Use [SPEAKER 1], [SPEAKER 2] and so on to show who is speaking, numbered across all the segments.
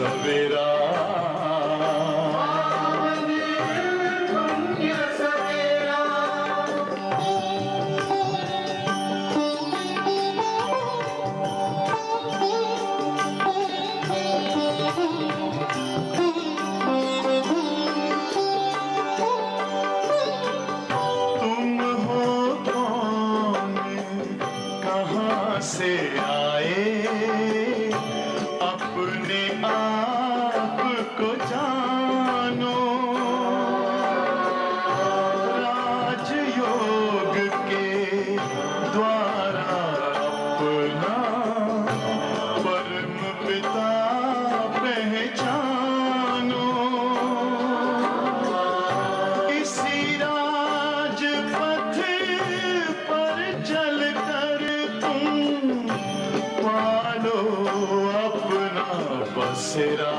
[SPEAKER 1] सवेरा से आए अपने आप को जानो राजयोग के द्वारा अपना परम पिता पहचानो इसी राजपथ पर चलकर पालो अपना बसेरा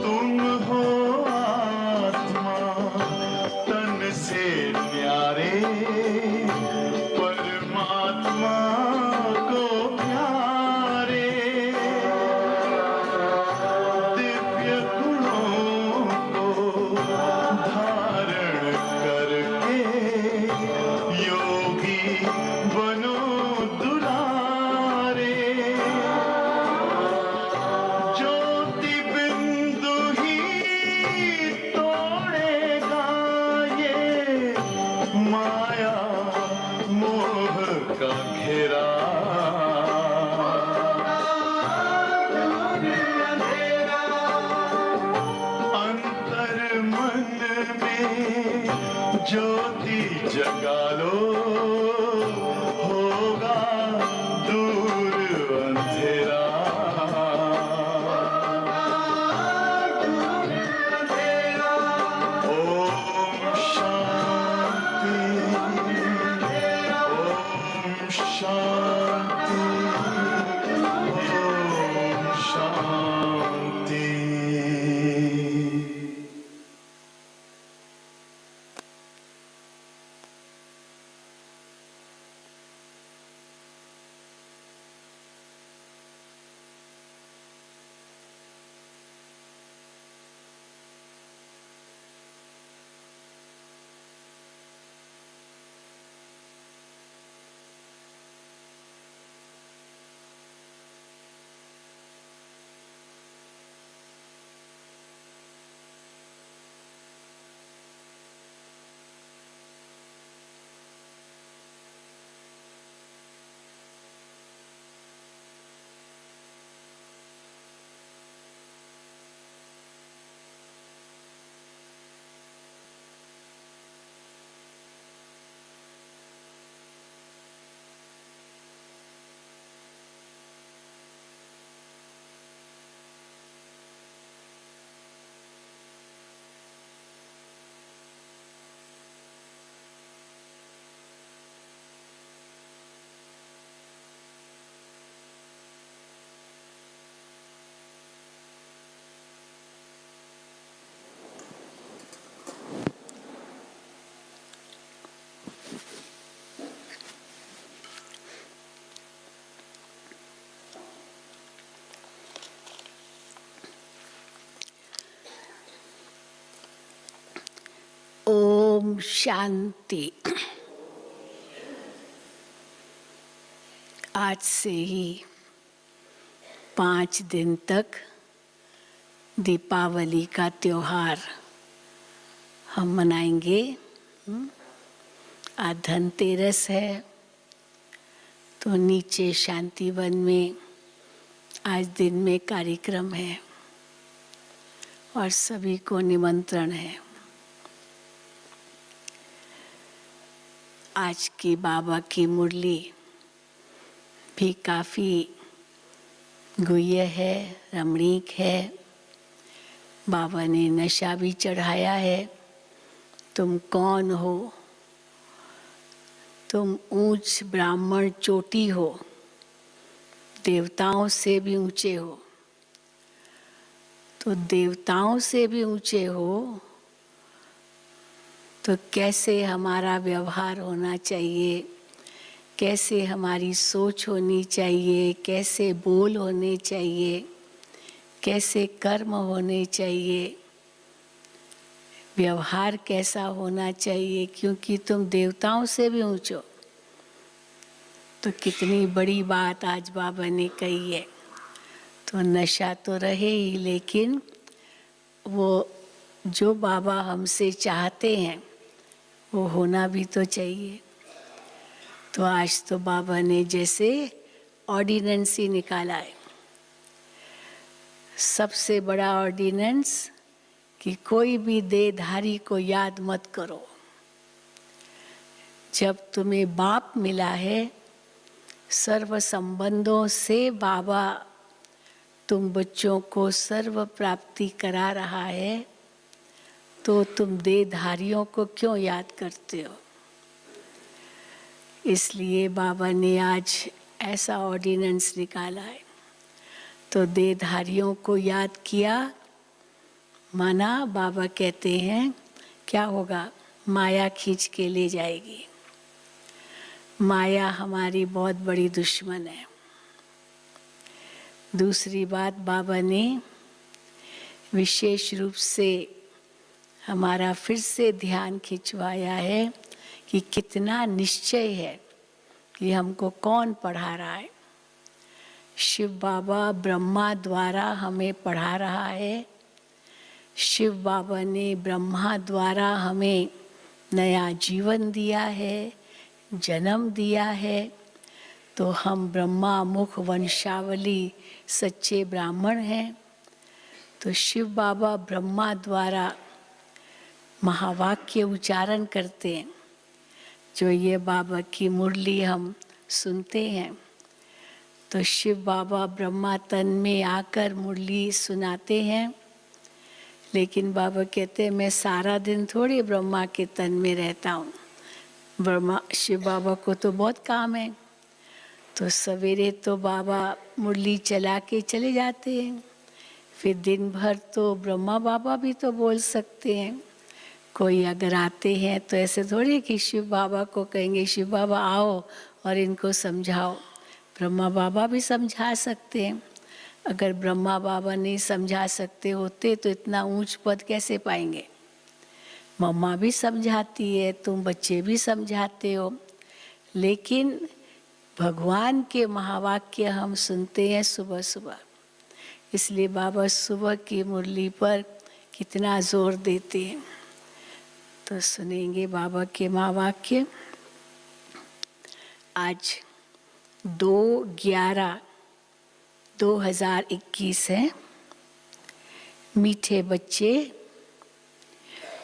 [SPEAKER 1] तुम हो आत्मा तन से न्यारे परमात्मा को प्यारे दिव्य गुणों को धारण करके योगी बनो दुलारे ज्योति बिंदु ही तोड़ेगा ये माया मोह का घेरा अंतर मन में ज्योति जगा लो होगा दूर अंधेरा ओम शांति ओम शांति ओम शांति।
[SPEAKER 2] ओम शांति। आज से ही 5 दिन तक दीपावली का त्योहार हम मनाएंगे। आज धनतेरस है, तो नीचे शांतिवन में आज दिन में कार्यक्रम है और सभी को निमंत्रण है। आज की बाबा की मुरली भी काफ़ी गुह्य है, रमणीक है। बाबा ने नशा भी चढ़ाया है। तुम कौन हो? तुम ऊंच ब्राह्मण चोटी हो, देवताओं से भी ऊंचे हो। तो देवताओं से भी ऊंचे हो तो कैसे हमारा व्यवहार होना चाहिए, कैसे हमारी सोच होनी चाहिए, कैसे बोल होने चाहिए, कैसे कर्म होने चाहिए, व्यवहार कैसा होना चाहिए, क्योंकि तुम देवताओं से भी ऊंचो। तो कितनी बड़ी बात आज बाबा ने कही है। तो नशा तो रहे ही, लेकिन वो जो बाबा हमसे चाहते हैं वो होना भी तो चाहिए। तो आज तो बाबा ने जैसे ऑर्डिनेंस ही निकाला है, सबसे बड़ा ऑर्डिनेंस कि कोई भी देहधारी को याद मत करो। जब तुम्हें बाप मिला है, सर्व संबंधों से बाबा तुम बच्चों को सर्व प्राप्ति करा रहा है, तो तुम देहधारियों को क्यों याद करते हो? इसलिए बाबा ने आज ऐसा ऑर्डिनेंस निकाला है। तो देहधारियों को याद किया, माना बाबा कहते हैं क्या होगा? माया खींच के ले जाएगी। माया हमारी बहुत बड़ी दुश्मन है। दूसरी बात, बाबा ने विशेष रूप से हमारा फिर से ध्यान खिंचवाया है कि कितना निश्चय है कि हमको कौन पढ़ा रहा है। शिव बाबा ब्रह्मा द्वारा हमें पढ़ा रहा है। शिव बाबा ने ब्रह्मा द्वारा हमें नया जीवन दिया है, जन्म दिया है। तो हम ब्रह्मा मुख वंशावली सच्चे ब्राह्मण हैं। तो शिव बाबा ब्रह्मा द्वारा महावाक्य उच्चारण करते हैं। जो ये बाबा की मुरली हम सुनते हैं, तो शिव बाबा ब्रह्मा तन में आकर मुरली सुनाते हैं। लेकिन बाबा कहते हैं मैं सारा दिन थोड़ी ब्रह्मा के तन में रहता हूँ। शिव बाबा को तो बहुत काम है। तो सवेरे तो बाबा मुरली चला के चले जाते हैं, फिर दिन भर तो ब्रह्मा बाबा भी तो बोल सकते हैं। कोई अगर आते हैं तो ऐसे थोड़ी कि शिव बाबा को कहेंगे शिव बाबा आओ और इनको समझाओ। ब्रह्मा बाबा भी समझा सकते हैं। अगर ब्रह्मा बाबा नहीं समझा सकते होते तो इतना ऊंच पद कैसे पाएंगे? मम्मा भी समझाती है, तुम बच्चे भी समझाते हो, लेकिन भगवान के महावाक्य हम सुनते हैं सुबह सुबह। इसलिए बाबा सुबह की मुरली पर कितना जोर देते हैं। तो सुनेंगे बाबा के महावाक्य। आज 2/11/2021 है। मीठे बच्चे,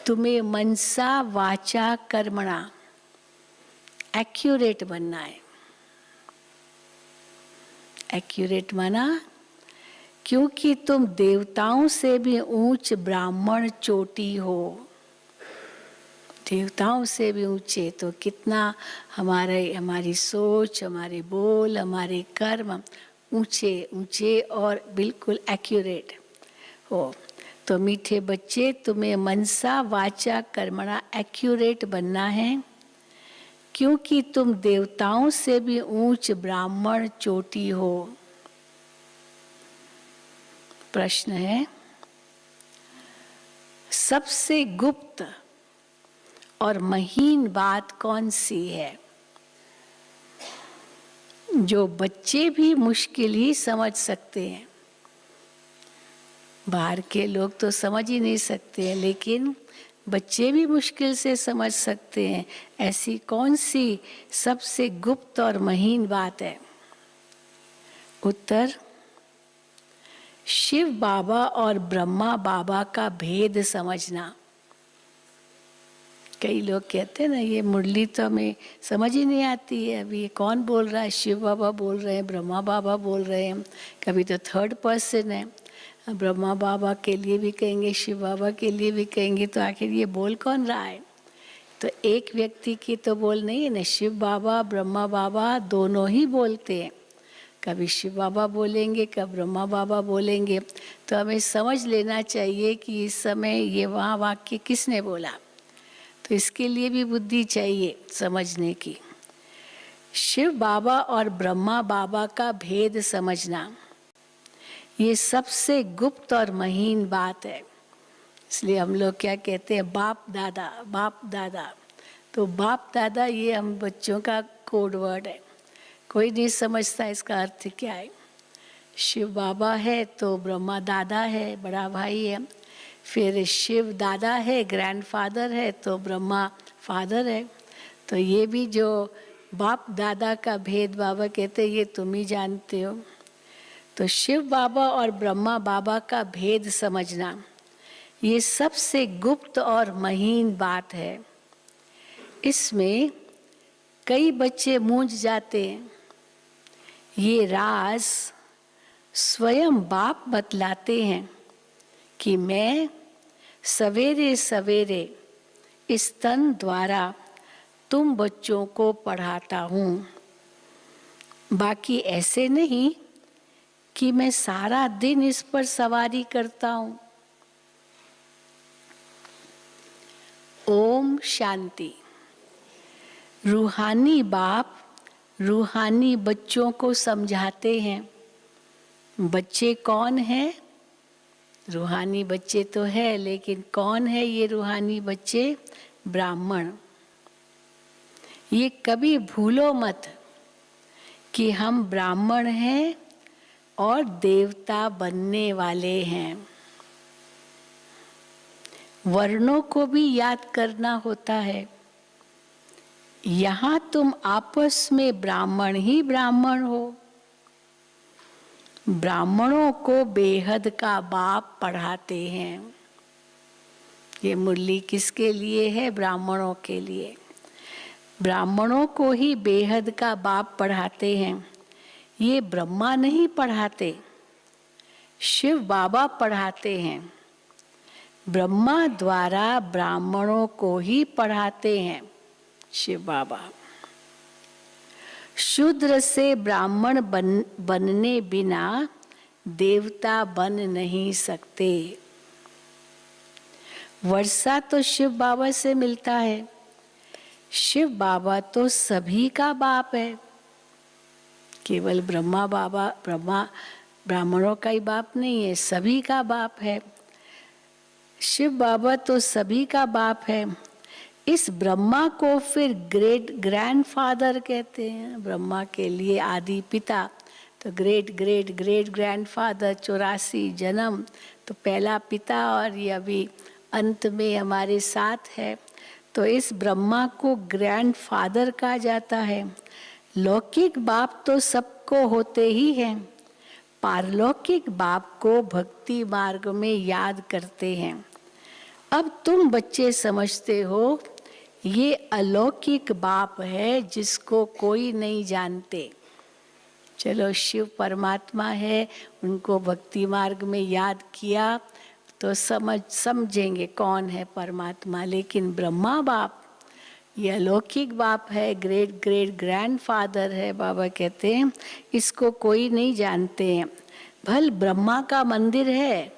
[SPEAKER 2] तुम्हें मनसा वाचा कर्मणा एक्यूरेट बनना है। एक्यूरेट माना क्योंकि तुम देवताओं से भी ऊंच ब्राह्मण चोटी हो। देवताओं से भी ऊंचे। तो कितना हमारी सोच, हमारे बोल, हमारे कर्म ऊंचे ऊंचे और बिल्कुल एक्यूरेट हो। तो मीठे बच्चे, तुम्हें मनसा वाचा कर्मणा एक्यूरेट बनना है, क्योंकि तुम देवताओं से भी ऊंच ब्राह्मण चोटी हो। प्रश्न है, सबसे गुप्त और महीन बात कौन सी है जो बच्चे भी मुश्किल ही समझ सकते हैं? बाहर के लोग तो समझ ही नहीं सकते हैं, लेकिन बच्चे भी मुश्किल से समझ सकते हैं। ऐसी कौन सी सबसे गुप्त और महीन बात है? उत्तर, शिव बाबा और ब्रह्मा बाबा का भेद समझना। कई लोग कहते हैं ना, ये मुरली तो हमें समझ ही नहीं आती है, अभी ये कौन बोल रहा है? शिव बाबा बोल रहे हैं, ब्रह्मा बाबा बोल रहे हैं, कभी तो थर्ड पर्सन है। ब्रह्मा बाबा के लिए भी कहेंगे, शिव बाबा के लिए भी कहेंगे, तो आखिर ये बोल कौन रहा है? तो एक व्यक्ति की तो बोल नहीं है ना, शिव बाबा ब्रह्मा बाबा दोनों ही बोलते हैं। कभी शिव बाबा बोलेंगे, कभी ब्रह्मा बाबा बोलेंगे, तो हमें समझ लेना चाहिए कि इस समय ये वहाँ वाक्य किसने बोला। तो इसके लिए भी बुद्धि चाहिए समझने की। शिव बाबा और ब्रह्मा बाबा का भेद समझना, ये सबसे गुप्त और महीन बात है। इसलिए हम लोग क्या कहते हैं, बाप दादा, बाप दादा। तो बाप दादा ये हम बच्चों का कोड वर्ड है, कोई नहीं समझता इसका अर्थ क्या है। शिव बाबा है तो ब्रह्मा दादा है, बड़ा भाई है। फिर शिव दादा है, ग्रैंडफादर है, तो ब्रह्मा फादर है। तो ये भी जो बाप दादा का भेद बाबा कहते हैं, ये तुम ही जानते हो। तो शिव बाबा और ब्रह्मा बाबा का भेद समझना, ये सबसे गुप्त और महीन बात है। इसमें कई बच्चे मूंझ जाते हैं। ये राज स्वयं बाप बतलाते हैं कि मैं सवेरे सवेरे इस तन द्वारा तुम बच्चों को पढ़ाता हूँ। बाकी ऐसे नहीं कि मैं सारा दिन इस पर सवारी करता हूँ। ओम शांति। रूहानी बाप रूहानी बच्चों को समझाते हैं। बच्चे कौन हैं? रूहानी बच्चे तो है, लेकिन कौन है ये रूहानी बच्चे? ब्राह्मण। ये कभी भूलो मत कि हम ब्राह्मण हैं और देवता बनने वाले हैं। वर्णों को भी याद करना होता है। यहाँ तुम आपस में ब्राह्मण ही ब्राह्मण हो। ब्राह्मणों को बेहद का बाप पढ़ाते हैं। ये मुरली किसके लिए है? ब्राह्मणों के लिए। ब्राह्मणों को ही बेहद का बाप पढ़ाते हैं। ये ब्रह्मा नहीं पढ़ाते, शिव बाबा पढ़ाते हैं। ब्रह्मा द्वारा ब्राह्मणों को ही पढ़ाते हैं शिव बाबा। शूद्र से ब्राह्मण बनने बिना देवता बन नहीं सकते। वर्षा तो शिव बाबा से मिलता है। शिव बाबा तो सभी का बाप है, केवल ब्राह्मणों का ही बाप नहीं है, सभी का बाप है। शिव बाबा तो सभी का बाप है। इस ब्रह्मा को फिर ग्रेट ग्रैंडफादर कहते हैं। ब्रह्मा के लिए आदि पिता, तो ग्रेट ग्रेट ग्रेट ग्रैंडफादर, 84 जन्म, तो पहला पिता, और ये अभी अंत में हमारे साथ है। तो इस ब्रह्मा को ग्रैंडफादर कहा जाता है। लौकिक बाप तो सबको होते ही हैं, पारलौकिक बाप को भक्ति मार्ग में याद करते हैं। अब तुम बच्चे समझते हो ये अलौकिक बाप है जिसको कोई नहीं जानते। चलो शिव परमात्मा है, उनको भक्ति मार्ग में याद किया तो समझेंगे कौन है परमात्मा। लेकिन ब्रह्मा बाप ये अलौकिक बाप है, ग्रेट ग्रेट ग्रैंडफादर है। बाबा कहते हैं इसको कोई नहीं जानते हैं। भल ब्रह्मा का मंदिर है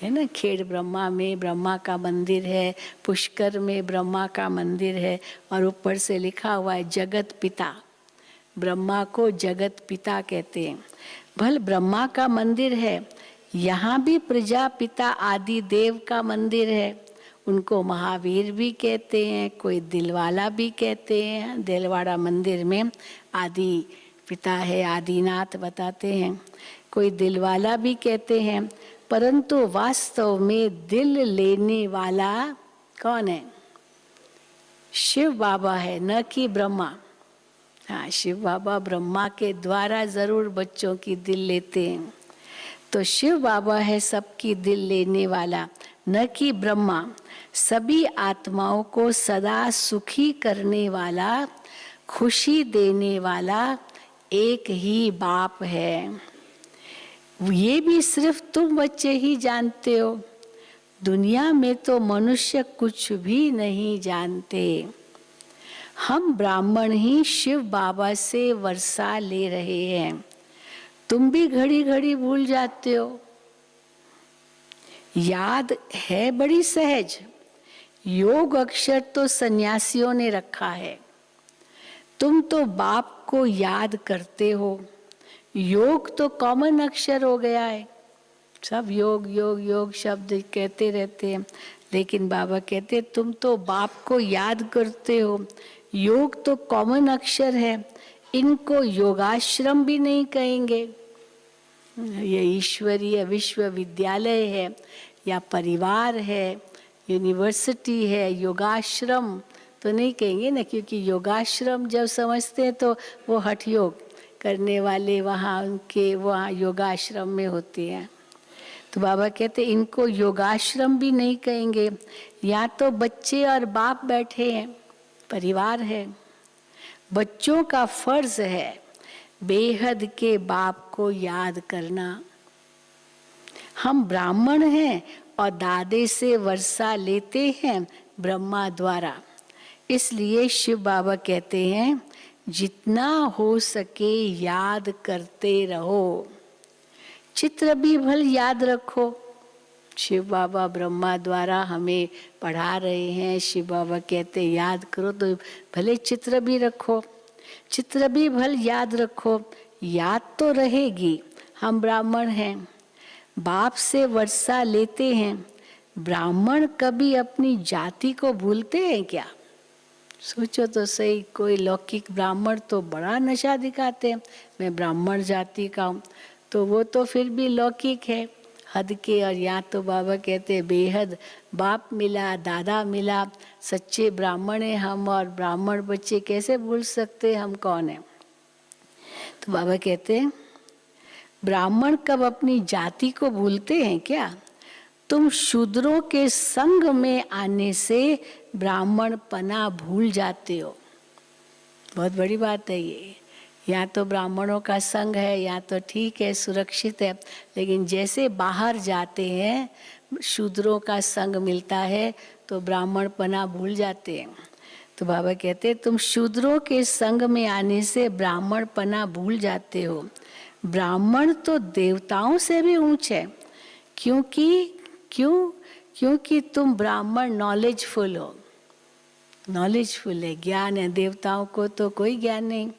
[SPEAKER 2] ना, खेड़ ब्रह्मा में ब्रह्मा का मंदिर है, पुष्कर में ब्रह्मा का मंदिर है, और ऊपर से लिखा हुआ है जगत पिता। ब्रह्मा को जगत पिता कहते हैं। भल ब्रह्मा का मंदिर है, यहाँ भी प्रजापिता आदि देव का मंदिर है। उनको महावीर भी कहते हैं, कोई दिलवाला भी कहते हैं। दिलवाड़ा मंदिर में आदि पिता है, आदिनाथ बताते हैं। कोई दिलवाला भी कहते हैं, परंतु वास्तव में दिल लेने वाला कौन है? शिव बाबा है, न कि ब्रह्मा। हाँ, शिव बाबा ब्रह्मा के द्वारा जरूर बच्चों की दिल लेते हैं। तो शिव बाबा है सबकी दिल लेने वाला, न कि ब्रह्मा। सभी आत्माओं को सदा सुखी करने वाला, खुशी देने वाला एक ही बाप है। ये भी सिर्फ तुम बच्चे ही जानते हो। दुनिया में तो मनुष्य कुछ भी नहीं जानते। हम ब्राह्मण ही शिव बाबा से वर्षा ले रहे हैं। तुम भी घड़ी घड़ी भूल जाते हो। याद है बड़ी सहज, योग अक्षर तो सन्यासियों ने रखा है। तुम तो बाप को याद करते हो, योग तो कॉमन अक्षर हो गया है। सब योग योग योग शब्द कहते रहते हैं, लेकिन बाबा कहते तुम तो बाप को याद करते हो, योग तो कॉमन अक्षर है, इनको योगाश्रम भी नहीं कहेंगे। ये ईश्वरीय विश्वविद्यालय है या परिवार है, यूनिवर्सिटी है, योगाश्रम तो नहीं कहेंगे ना, क्योंकि योगाश्रम जब समझते हैं तो वो हठ योग करने वाले वहाँ उनके वहाँ योगाश्रम में होते हैं। तो बाबा कहते इनको योगाश्रम भी नहीं कहेंगे, या तो बच्चे और बाप बैठे हैं, परिवार है। बच्चों का फर्ज है बेहद के बाप को याद करना। हम ब्राह्मण हैं और दादे से वर्षा लेते हैं ब्रह्मा द्वारा, इसलिए शिव बाबा कहते हैं जितना हो सके याद करते रहो। चित्र भी भल याद रखो। शिव बाबा ब्रह्मा द्वारा हमें पढ़ा रहे हैं, शिव बाबा कहते याद करो, तो भले चित्र भी रखो, चित्र भी भल याद रखो, याद तो रहेगी। हम ब्राह्मण हैं, बाप से वर्षा लेते हैं। ब्राह्मण कभी अपनी जाति को भूलते हैं क्या? सोचो तो सही, कोई लौकिक ब्राह्मण तो बड़ा नशा दिखाते हैं, मैं ब्राह्मण जाति का हूँ, तो वो तो फिर भी लौकिक है हद के। और यहाँ तो बाबा कहते हैं बेहद बाप मिला, दादा मिला, सच्चे ब्राह्मण हैं हम, और ब्राह्मण बच्चे कैसे भूल सकते हम कौन है। तो बाबा कहते हैं ब्राह्मण कब अपनी जाति को भूलते हैं क्या? तुम शूद्रों के संग में आने से ब्राह्मण पना भूल जाते हो। बहुत बड़ी बात है ये। यहाँ तो ब्राह्मणों का संग है, यहाँ तो ठीक है, सुरक्षित है, लेकिन जैसे बाहर जाते हैं शूद्रों का संग मिलता है तो ब्राह्मण पना भूल जाते हैं। तो बाबा कहते हैं तुम शूद्रों के संग में आने से ब्राह्मण पना भूल जाते हो। ब्राह्मण तो देवताओं से भी ऊंचे, क्योंकि तुम ब्राह्मण नॉलेजफुल हो, नॉलेजफुल है, ज्ञान है। देवताओं को तो कोई ज्ञान नहीं।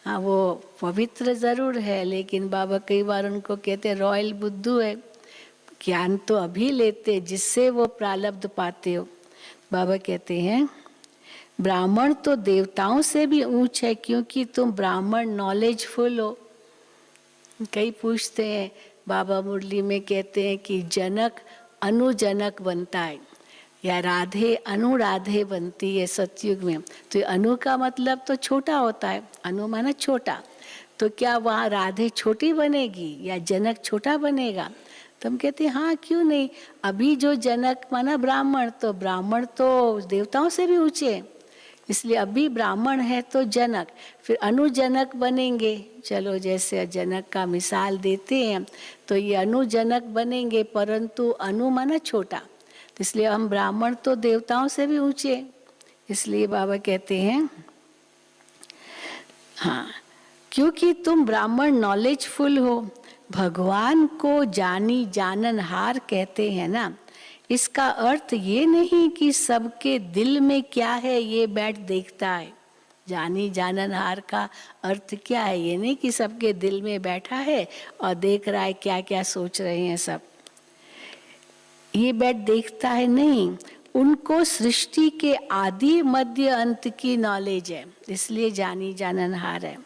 [SPEAKER 2] हाँ, वो पवित्र जरूर है, लेकिन बाबा कई बार उनको कहते रॉयल बुद्धू है, ज्ञान तो अभी लेते जिससे वो प्रारब्ध पाते हो। बाबा कहते हैं ब्राह्मण तो देवताओं से भी ऊंच है, क्योंकि तुम ब्राह्मण नॉलेजफुल हो। कई पूछते हैं, बाबा मुरली में कहते हैं कि जनक अनुजनक बनता है या राधे अनुराधे बनती है सतयुग में। तो अनु का मतलब तो छोटा होता है, अनु माना छोटा, तो क्या वहाँ राधे छोटी बनेगी या जनक छोटा बनेगा? तो हम कहते हैं हाँ क्यों नहीं। अभी जो जनक माना ब्राह्मण, तो ब्राह्मण तो देवताओं से भी ऊंचे, इसलिए अभी ब्राह्मण है तो जनक, फिर अनुजनक बनेंगे। चलो जैसे जनक का मिसाल देते हैं तो ये अनुजनक बनेंगे, परंतु अनु माना छोटा, तो इसलिए हम ब्राह्मण तो देवताओं से भी ऊंचे। इसलिए बाबा कहते हैं हाँ, क्योंकि तुम ब्राह्मण नॉलेजफुल हो। भगवान को जानी जाननहार कहते हैं ना, इसका अर्थ ये नहीं कि सबके दिल में क्या है ये बैठ देखता है। जानी जाननहार का अर्थ क्या है? ये नहीं कि सबके दिल में बैठा है और देख रहा है क्या क्या सोच रहे हैं सब, ये बैठ देखता है, नहीं। उनको सृष्टि के आदि मध्य अंत की नॉलेज है, इसलिए जानी जाननहार है।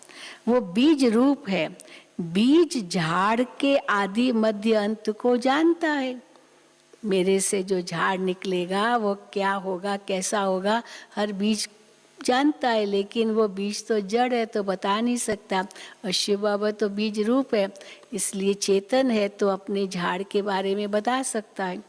[SPEAKER 2] वो बीज रूप है, बीज झाड़ के आदि मध्य अंत को जानता है। मेरे से जो झाड़ निकलेगा वो क्या होगा, कैसा होगा, हर बीज जानता है, लेकिन वो बीज तो जड़ है तो बता नहीं सकता। और शिव बाबा तो बीज रूप है, इसलिए चेतन है तो अपने झाड़ के बारे में बता सकता है।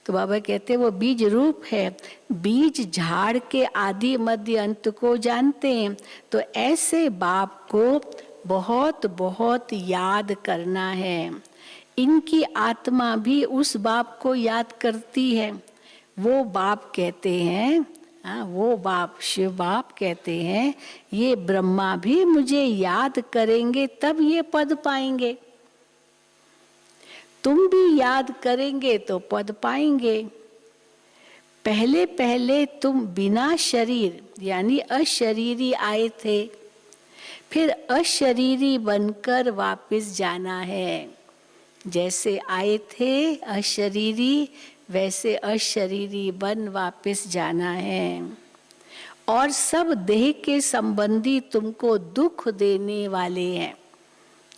[SPEAKER 2] तो बाबा कहते हैं वो बीज रूप है, बीज झाड़ के आदि मध्य अंत को जानते हैं। तो ऐसे बाप को बहुत बहुत याद करना है। इनकी आत्मा भी उस बाप को याद करती है। वो बाप कहते हैं, हाँ वो बाप शिव बाप कहते हैं ये ब्रह्मा भी मुझे याद करेंगे तब ये पद पाएंगे। तुम भी याद करेंगे तो पद पाएंगे। पहले पहले तुम बिना शरीर यानी अशरीरी आए थे, फिर अशरीरी बनकर वापस जाना है। जैसे आए थे अशरीरी, वैसे अशरीरी बन वापस जाना है। और सब देह के संबंधी तुमको दुख देने वाले हैं।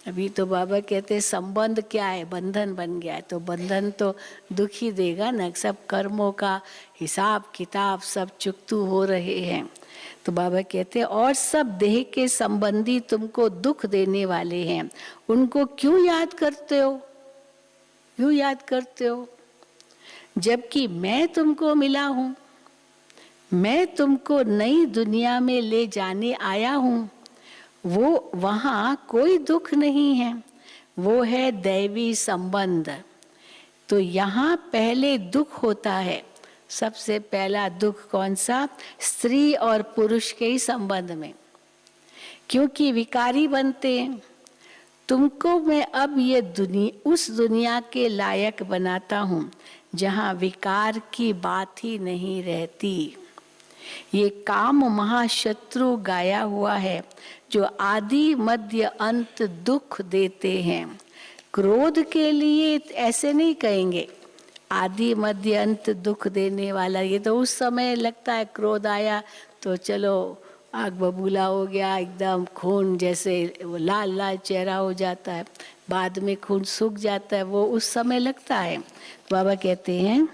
[SPEAKER 2] अभी तो बाबा कहते हैं संबंध क्या है, बंधन बन गया है, तो बंधन तो दुख ही देगा ना। सब कर्मों का हिसाब किताब सब चुकतू हो रहे हैं। तो बाबा कहते हैं और सब देह के संबंधी तुमको दुख देने वाले हैं, उनको क्यों याद करते हो, क्यों याद करते हो? जबकि मैं तुमको मिला हूं, मैं तुमको नई दुनिया में ले जाने आया हूं। वो वहां कोई दुख नहीं है, वो है दैवी संबंध। तो यहाँ पहले दुख होता है। सबसे पहला दुख कौन सा? स्त्री और पुरुष के ही संबंध में, क्योंकि विकारी बनते हैं। तुमको मैं अब ये उस दुनिया के लायक बनाता हूँ जहाँ विकार की बात ही नहीं रहती। ये काम महाशत्रु गाया हुआ है जो आदि मध्य अंत दुख देते हैं। क्रोध के लिए ऐसे नहीं कहेंगे आदि मध्य अंत दुख देने वाला। ये तो उस समय लगता है क्रोध आया तो चलो आग बबूला हो गया, एकदम खून जैसे वो लाल लाल चेहरा हो जाता है, बाद में खून सूख जाता है, वो उस समय लगता है। बाबा कहते हैं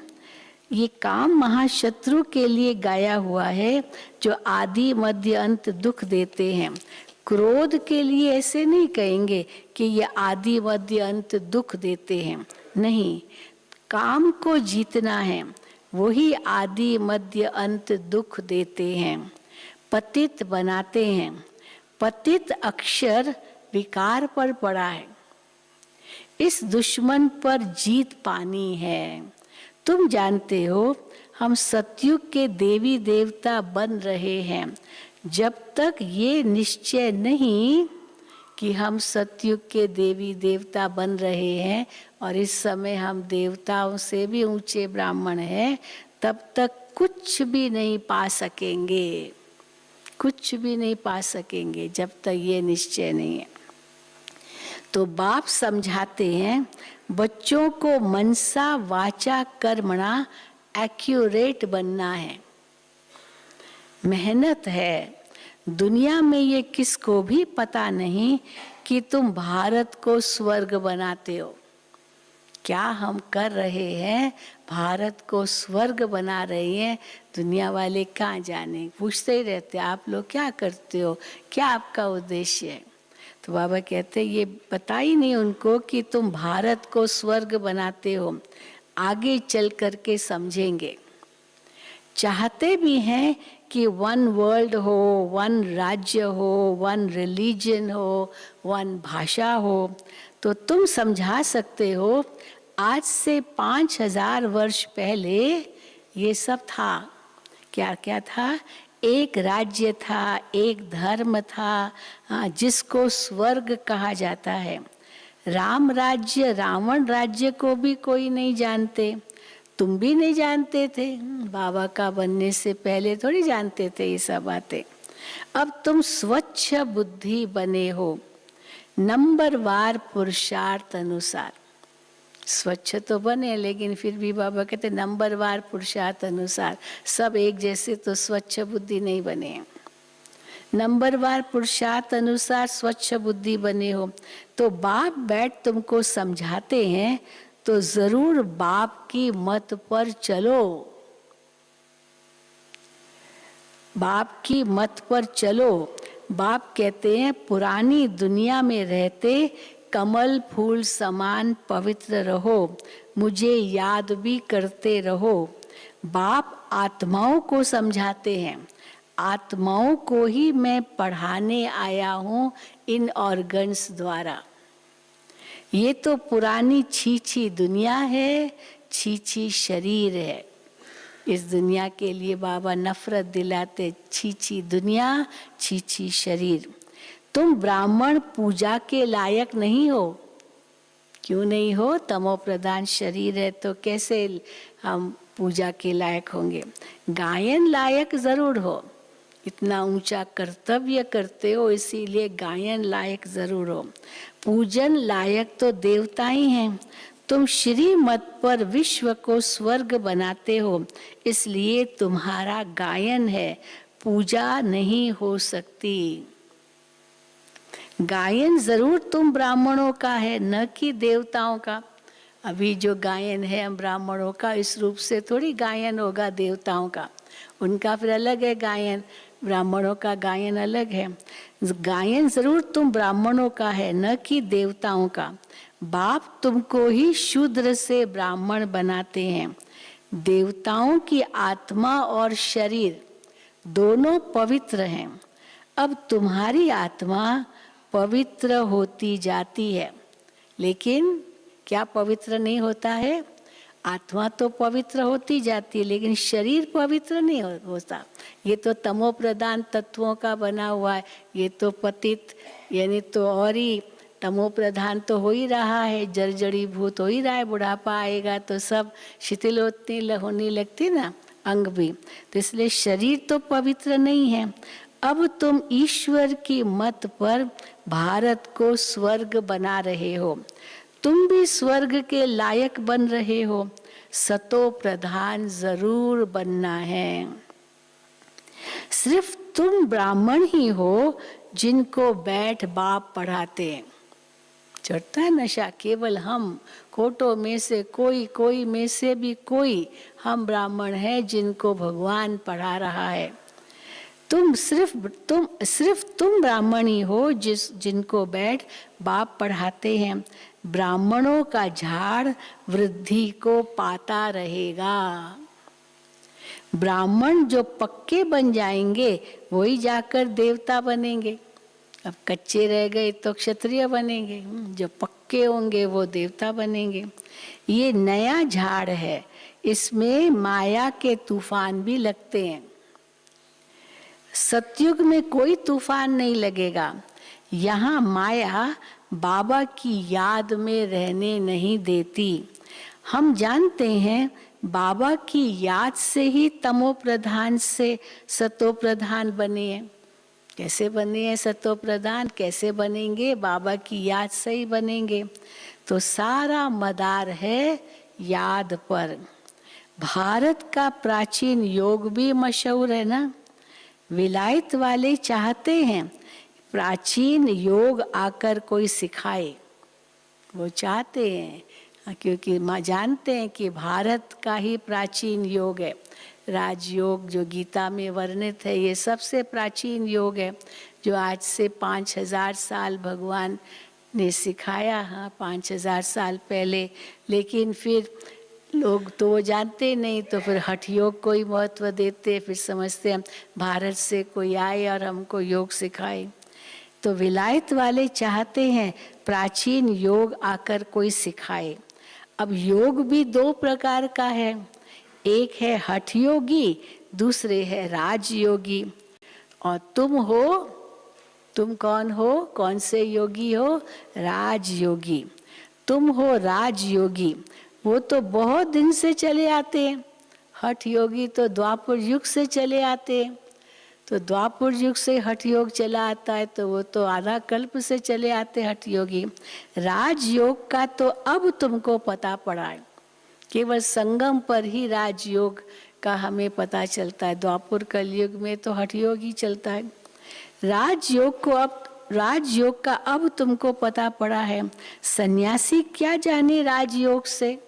[SPEAKER 2] ये काम महाशत्रु के लिए गाया हुआ है जो आदि मध्य अंत दुख देते हैं। क्रोध के लिए ऐसे नहीं कहेंगे कि ये आदि मध्य अंत दुख देते हैं, नहीं। काम को जीतना है, वही आदि मध्य अंत दुख देते हैं, पतित बनाते हैं। पतित अक्षर विकार पर पड़ा है, इस दुश्मन पर जीत पानी है। तुम जानते हो हम सतयुग के देवी देवता बन रहे हैं। जब तक ये निश्चय नहीं कि हम सतयुग के देवी देवता बन रहे हैं और इस समय हम देवताओं से भी ऊंचे ब्राह्मण हैं, तब तक कुछ भी नहीं पा सकेंगे, कुछ भी नहीं पा सकेंगे जब तक ये निश्चय नहीं है। तो बाप समझाते हैं बच्चों को मनसा वाचा कर्मणा एक्यूरेट बनना है, मेहनत है। दुनिया में ये किसको भी पता नहीं कि तुम भारत को स्वर्ग बनाते हो। क्या हम कर रहे हैं? भारत को स्वर्ग बना रहे हैं। दुनिया वाले कहाँ जाने, पूछते ही रहते आप लोग क्या करते हो, क्या आपका उद्देश्य है। तो बाबा कहते ये पता ही नहीं उनको कि तुम भारत को स्वर्ग बनाते हो। आगे चल करके समझेंगे। चाहते भी हैं कि वन वर्ल्ड हो, वन राज्य हो, वन रिलीजन हो, वन भाषा हो। तो तुम समझा सकते हो आज से 5000 वर्ष पहले ये सब था। क्या क्या था? एक राज्य था, एक धर्म था, जिसको स्वर्ग कहा जाता है। राम राज्य, रावण राज्य को भी कोई नहीं जानते, तुम भी नहीं जानते थे। बाबा का बनने से पहले थोड़ी जानते थे ये सब बातें। अब तुम स्वच्छ बुद्धि बने हो, नंबरवार पुरुषार्थ अनुसार। स्वच्छ तो बने, लेकिन फिर भी बाबा कहते नंबरवार पुरुषार्थ अनुसार। सब एक जैसे तो स्वच्छ बुद्धि नहीं बने। नंबरवार पुरुषार्थ अनुसार स्वच्छ बुद्धि बने हो। तो बाप बैठ तुमको समझाते हैं तो जरूर बाप की मत पर चलो, बाप की मत पर चलो। बाप कहते हैं पुरानी दुनिया में रहते कमल फूल समान पवित्र रहो, मुझे याद भी करते रहो। बाप आत्माओं को समझाते हैं, आत्माओं को ही मैं पढ़ाने आया हूँ इन ऑर्गन्स द्वारा। ये तो पुरानी छीछी दुनिया है, छीछी शरीर है। इस दुनिया के लिए बाबा नफरत दिलाते, छीछी दुनिया, छीछी शरीर। तुम ब्राह्मण पूजा के लायक नहीं हो, क्यों नहीं हो? तमो प्रधान शरीर है तो कैसे हम पूजा के लायक होंगे? गायन लायक जरूर हो, इतना ऊंचा कर्तव्य करते हो इसीलिए गायन लायक जरूर हो। पूजन लायक तो देवता ही हैं। तुम श्री मत पर विश्व को स्वर्ग बनाते हो, इसलिए तुम्हारा गायन है, पूजा नहीं हो सकती। गायन जरूर तुम ब्राह्मणों का है, न कि देवताओं का। अभी जो गायन है हम ब्राह्मणों का, इस रूप से थोड़ी गायन होगा देवताओं का। उनका फिर अलग है गायन, ब्राह्मणों का गायन अलग है। गायन जरूर तुम ब्राह्मणों का है, न कि देवताओं का। बाप तुमको ही शूद्र से ब्राह्मण बनाते हैं। देवताओं की आत्मा और शरीर दोनों पवित्र हैं। अब तुम्हारी आत्मा पवित्र होती जाती है, लेकिन क्या पवित्र नहीं होता है? आत्मा तो पवित्र होती जाती है, लेकिन शरीर पवित्र नहीं होता। ये तो तमो प्रधान तत्वों का बना हुआ है, ये तो पतित यानी तो और ही तमो प्रधान तो हो ही रहा है, जर्जड़ी भूत हो ही रहा है। बुढ़ापा आएगा तो सब शिथिल होने लगती ना अंग भी, तो इसलिए शरीर तो पवित्र नहीं है। अब तुम ईश्वर की मत पर भारत को स्वर्ग बना रहे हो, तुम भी स्वर्ग के लायक बन रहे हो। सतो प्रधान जरूर बनना है। सिर्फ तुम ब्राह्मण ही हो जिनको बैठ बाप पढ़ाते हैं। चढ़ता है नशा, केवल हम कोटों में से कोई में से भी कोई हम ब्राह्मण हैं जिनको भगवान पढ़ा रहा है। सिर्फ तुम ब्राह्मण ही हो जिनको बैठ बाप पढ़ाते हैं। ब्राह्मणों का झाड़ वृद्धि को पाता रहेगा। ब्राह्मण जो पक्के बन जाएंगे वही जाकर देवता बनेंगे। अब कच्चे रह गए तो क्षत्रिय बनेंगे, जो पक्के होंगे वो देवता बनेंगे। ये नया झाड़ है, इसमें माया के तूफान भी लगते हैं। सतयुग में कोई तूफान नहीं लगेगा। यहाँ माया बाबा की याद में रहने नहीं देती। हम जानते हैं बाबा की याद से ही तमो प्रधान से सतो प्रधान बने हैं। कैसे बने हैं सतो प्रधान? कैसे बनेंगे? बाबा की याद से ही बनेंगे। तो सारा मदार है याद पर। भारत का प्राचीन योग भी मशहूर है ना। विलायत वाले चाहते हैं प्राचीन योग आकर कोई सिखाए, वो चाहते हैं, क्योंकि माँ जानते हैं कि भारत का ही प्राचीन योग है। राजयोग जो गीता में वर्णित है, ये सबसे प्राचीन योग है, जो आज से 5000 साल भगवान ने सिखाया। हाँ, 5000 साल पहले। लेकिन फिर लोग तो वो जानते नहीं, तो फिर हठ योग को ही महत्व देते, फिर समझते हैं भारत से कोई आए और हमको योग सिखाए। तो विलायत वाले चाहते हैं प्राचीन योग आकर कोई सिखाए। अब योग भी 2 प्रकार का है, एक है हठ योगी, दूसरे है राजयोगी। और तुम कौन हो? कौन से योगी हो? राजयोगी। तुम हो राजयोगी। वो तो बहुत दिन से चले आते हैं। हठ योगी तो द्वापर युग से चले आते हैं। तो द्वापर युग से हठ योग चला आता है, तो वो तो आधा कल्प से चले आते हठ योगी। राजयोग का तो अब तुमको पता पड़ा है, केवल संगम पर ही राजयोग का हमें पता चलता है। द्वापर कलयुग में तो हठ योग ही चलता है। राजयोग का अब तुमको पता पड़ा है। सन्यासी क्या जाने राजयोग से?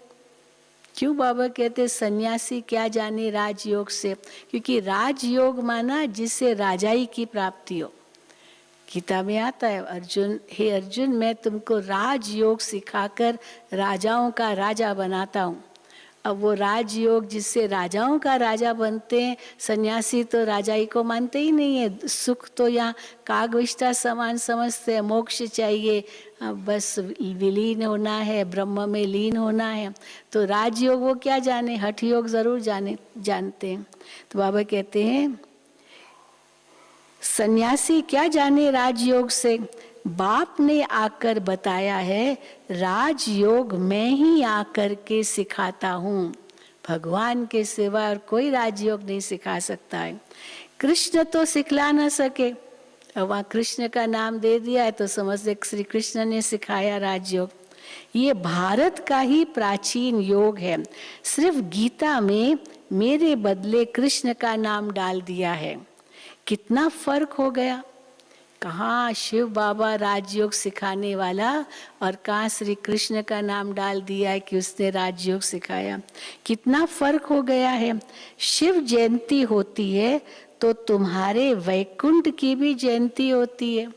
[SPEAKER 2] क्यों बाबा कहते सन्यासी क्या जाने राजयोग से? क्योंकि राजयोग माना जिससे राजाई की प्राप्ति हो। गीता में आता है, अर्जुन, हे अर्जुन, मैं तुमको राजयोग सिखाकर राजाओं का राजा बनाता हूँ। अब वो राजयोग जिससे राजाओं का राजा बनते हैं, सन्यासी तो राजाई को मानते ही नहीं है। सुख तो यहाँ कागविष्टा समान समझते हैं, मोक्ष चाहिए, बस विलीन होना है, ब्रह्म में लीन होना है। तो राजयोग वो क्या जाने, हठ योग जरूर जानते हैं। तो बाबा कहते हैं सन्यासी क्या जाने राजयोग से? बाप ने आकर बताया है, राजयोग मैं ही आकर के सिखाता हूँ। भगवान के सिवा और कोई राजयोग नहीं सिखा सकता है। कृष्ण तो सिखला ना सके, अब वहाँ कृष्ण का नाम दे दिया है तो समझते श्री कृष्ण ने सिखाया राजयोग। ये भारत का ही प्राचीन योग है। सिर्फ गीता में मेरे बदले कृष्ण का नाम डाल दिया है। कितना फर्क हो गया। कहाँ शिव बाबा राजयोग सिखाने वाला और कहाँ श्री कृष्ण का नाम डाल दिया है कि उसने राजयोग सिखाया। कितना फर्क हो गया है। शिव जयंती होती है तो तुम्हारे वैकुंठ की भी जयंती होती है।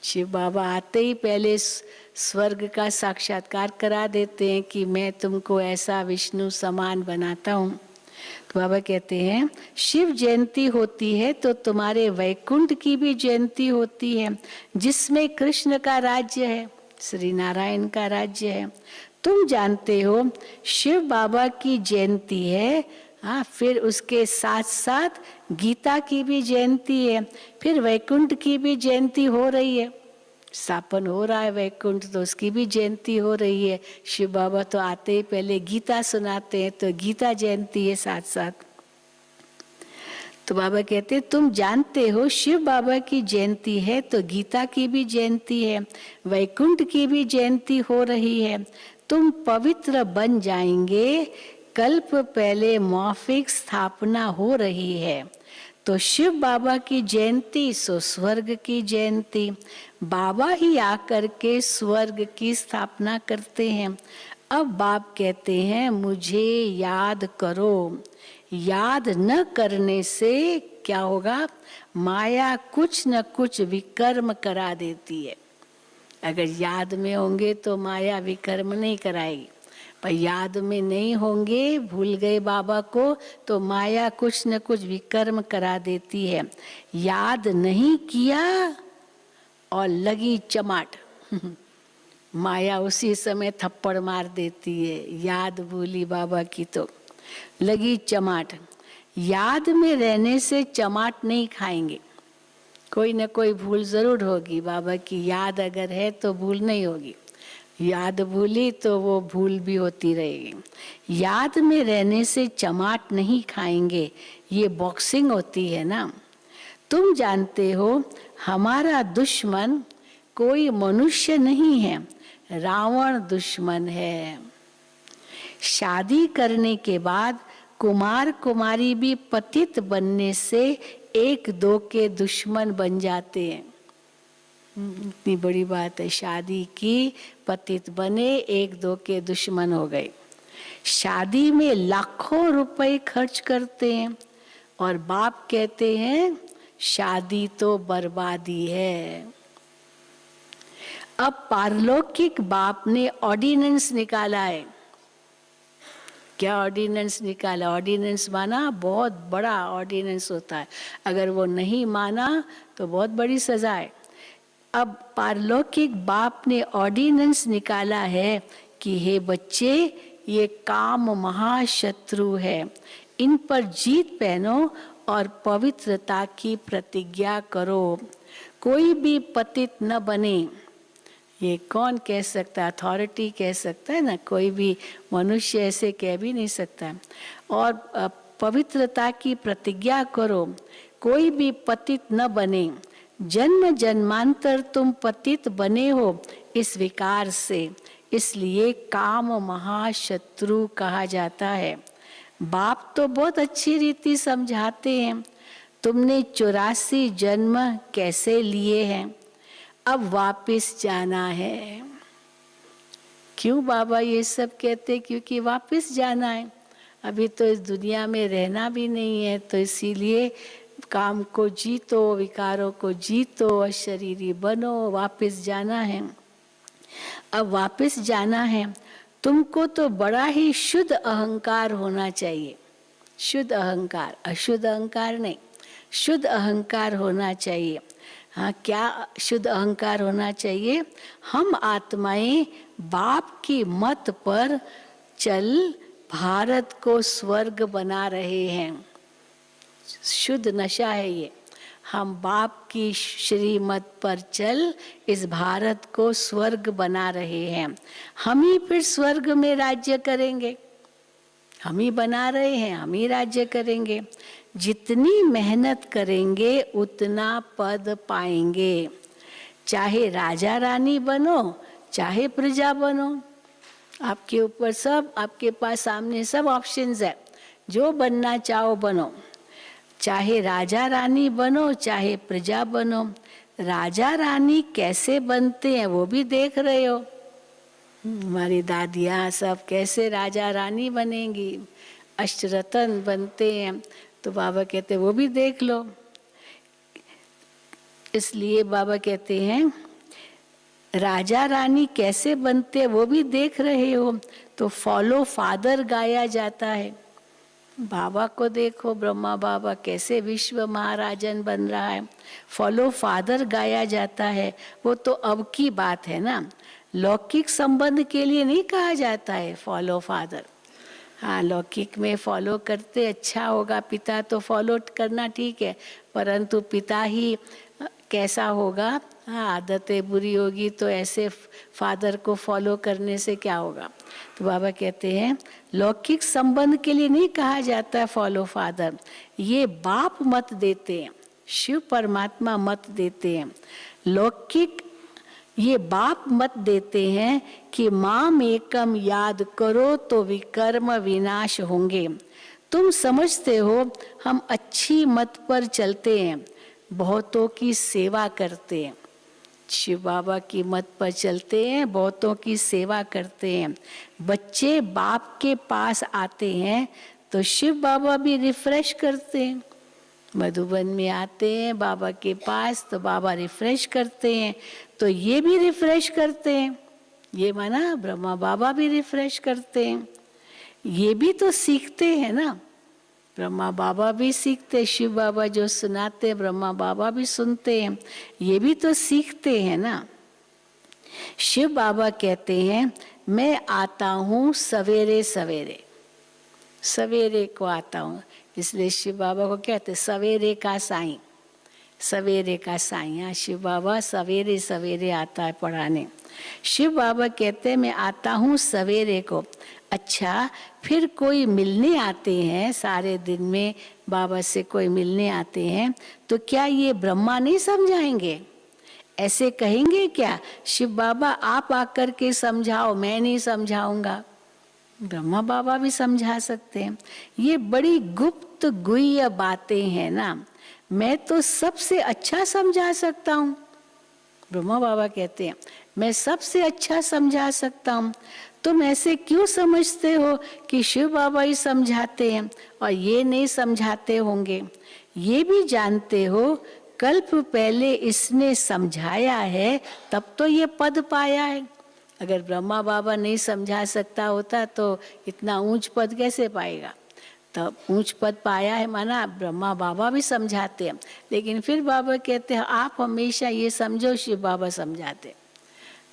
[SPEAKER 2] शिव बाबा आते ही पहले स्वर्ग का साक्षात्कार करा देते हैं कि मैं तुमको ऐसा विष्णु समान बनाता हूँ। तो बाबा कहते हैं शिव जयंती होती है तो तुम्हारे वैकुंठ की भी जयंती होती है, जिसमें कृष्ण का राज्य है, श्री नारायण का राज्य है। तुम जानते हो शिव बाबा की जयंती है, हाँ, फिर उसके साथ साथ गीता की भी जयंती है, फिर वैकुंठ की भी जयंती हो रही है। स्थापन हो रहा है वैकुंठ तो उसकी भी जयंती हो रही है। शिव बाबा तो आते ही पहले गीता सुनाते हैं तो गीता जयंती है साथ साथ। तो बाबा कहते हैं तुम जानते हो शिव बाबा की जयंती है तो गीता की भी जयंती है, वैकुंठ की भी जयंती हो रही है। तुम पवित्र बन जाएंगे। कल्प पहले मौफिक स्थापना हो रही है तो शिव बाबा की जयंती सो स्वर्ग की जयंती। बाबा ही आकर के स्वर्ग की स्थापना करते हैं। अब बाप कहते हैं मुझे याद करो। याद न करने से क्या होगा, माया कुछ न कुछ विकर्म करा देती है। अगर याद में होंगे तो माया विकर्म नहीं कराएगी, पर याद में नहीं होंगे, भूल गए बाबा को, तो माया कुछ न कुछ विकर्म करा देती है। याद नहीं किया और लगी चमाट माया उसी समय थप्पड़ मार देती है। याद भूली बाबा की तो लगी चमाट। याद में रहने से चमाट नहीं खाएंगे, कोई न कोई भूल जरूर होगी। बाबा की याद अगर है तो भूल नहीं होगी, याद भूली तो वो भूल भी होती रहेगी। याद में रहने से चमाट नहीं खाएंगे, ये बॉक्सिंग होती है ना। तुम जानते हो हमारा दुश्मन कोई मनुष्य नहीं है, रावण दुश्मन है। शादी करने के बाद कुमार कुमारी भी पतित बनने से एक दो के दुश्मन बन जाते हैं। इतनी बड़ी बात है, शादी की, पतित बने, एक दो के दुश्मन हो गए। शादी में लाखों रुपए खर्च करते हैं और बाप कहते हैं शादी तो बर्बादी है। अब पारलौकिक बाप ने ऑर्डिनेंस निकाला है। क्या ऑर्डिनेंस निकाला? ऑर्डिनेंस माना बहुत बड़ा ऑर्डिनेंस होता है, अगर वो नहीं माना तो बहुत बड़ी सजा है। अब पारलौकिक बाप ने ऑर्डिनेंस निकाला है कि हे बच्चे, ये काम महाशत्रु है, इन पर जीत पहनो और पवित्रता की प्रतिज्ञा करो। कोई भी पतित न बने। ये कौन कह सकता है? अथॉरिटी कह सकता है ना, कोई भी मनुष्य ऐसे कह भी नहीं सकता। और पवित्रता की प्रतिज्ञा करो, कोई भी पतित न बने। जन्म जन्मांतर तुम पतित बने हो इस विकार से, इसलिए काम महाशत्रु कहा जाता है। बाप तो बहुत अच्छी रीति समझाते हैं, तुमने 84 जन्म कैसे लिए हैं, अब वापस जाना है। क्यों बाबा ये सब कहते? क्योंकि वापस जाना है। अभी तो इस दुनिया में रहना भी नहीं है, तो इसीलिए काम को जीतो, विकारों को जीतो, अशरीरी बनो, वापस जाना है। अब वापस जाना है, तुमको तो बड़ा ही शुद्ध अहंकार होना चाहिए। शुद्ध अहंकार, अशुद्ध अहंकार नहीं, शुद्ध अहंकार होना चाहिए। हाँ, क्या शुद्ध अहंकार होना चाहिए? हम आत्माएं बाप की मत पर चल भारत को स्वर्ग बना रहे हैं। शुद्ध नशा है ये। हम बाप की श्रीमत पर चल इस भारत को स्वर्ग बना रहे हैं। हम ही फिर स्वर्ग में राज्य करेंगे, हम ही बना रहे हैं, हम ही राज्य करेंगे। जितनी मेहनत करेंगे उतना पद पाएंगे। चाहे राजा रानी बनो, चाहे प्रजा बनो, आपके ऊपर सब, आपके पास सामने सब ऑप्शंस है। जो बनना चाहो बनो, चाहे राजा रानी बनो, चाहे प्रजा बनो। राजा रानी कैसे बनते हैं वो भी देख रहे हो। हमारी दादियाँ सब कैसे राजा रानी बनेंगी, अष्टरत्न बनते हैं, तो बाबा कहते हैं वो भी देख लो। इसलिए बाबा कहते हैं राजा रानी कैसे बनते हैं वो भी देख रहे हो, तो फॉलो फादर गाया जाता है। बाबा को देखो, ब्रह्मा बाबा कैसे विश्व महाराजन बन रहा है, फॉलो फादर गाया जाता है। वो तो अब की बात है ना, लौकिक संबंध के लिए नहीं कहा जाता है फॉलो फादर। हाँ, लौकिक में फॉलो करते अच्छा होगा, पिता तो फॉलो करना ठीक है, परंतु पिता ही कैसा होगा, हाँ आदतें बुरी होगी तो ऐसे फादर को फॉलो करने से क्या होगा। तो बाबा कहते हैं लौकिक संबंध के लिए नहीं कहा जाता है फॉलो फादर, ये बाप मत देते हैं, शिव परमात्मा मत देते हैं। लौकिक ये बाप मत देते हैं कि माम एकम याद करो तो विकर्म विनाश होंगे। तुम समझते हो हम अच्छी मत पर चलते हैं, बहुतों की सेवा करते हैं, शिव बाबा की मत पर चलते हैं, बहुतों की सेवा करते हैं। बच्चे बाप के पास आते हैं तो शिव बाबा भी रिफ्रेश करते हैं। मधुबन में आते हैं बाबा के पास तो बाबा रिफ्रेश करते हैं, तो ये भी रिफ्रेश करते हैं। ये माना ब्रह्मा बाबा भी रिफ्रेश करते हैं, ये भी तो सीखते हैं ना। ब्रह्मा बाबा भी सीखते, शिव बाबा जो सुनाते ब्रह्मा बाबा भी सुनते हैं, ये भी तो सीखते हैं ना। शिव बाबा कहते हैं मैं आता हूँ सवेरे सवेरे, सवेरे को आता हूँ, इसलिए शिव बाबा को कहते सवेरे का साईं, सवेरे का साईं। हाँ, शिव बाबा सवेरे सवेरे आता है पढ़ाने। शिव बाबा कहते हैं मैं आता हूँ सवेरे को। अच्छा, फिर कोई मिलने आते हैं, सारे दिन में बाबा से कोई मिलने आते हैं, तो क्या ये ब्रह्मा नहीं समझाएंगे? ऐसे कहेंगे क्या शिव बाबा आप आकर के समझाओ, मैं नहीं समझाऊंगा? ब्रह्मा बाबा भी समझा सकते हैं। ये बड़ी गुप्त गुह्य बातें हैं ना, मैं तो सबसे अच्छा समझा सकता हूँ। ब्रह्मा बाबा कहते हैं मैं सबसे अच्छा समझा सकता हूँ। तुम ऐसे क्यों समझते हो कि शिव बाबा ही समझाते हैं और ये नहीं समझाते होंगे? ये भी जानते हो कल्प पहले इसने समझाया है तब तो ये पद पाया है। अगर ब्रह्मा बाबा नहीं समझा सकता होता तो इतना ऊंच पद कैसे पाएगा? तब ऊंच पद पाया है माना ब्रह्मा बाबा भी समझाते हैं, लेकिन फिर बाबा कहते हैं आप हमेशा ये समझो शिव बाबा समझाते,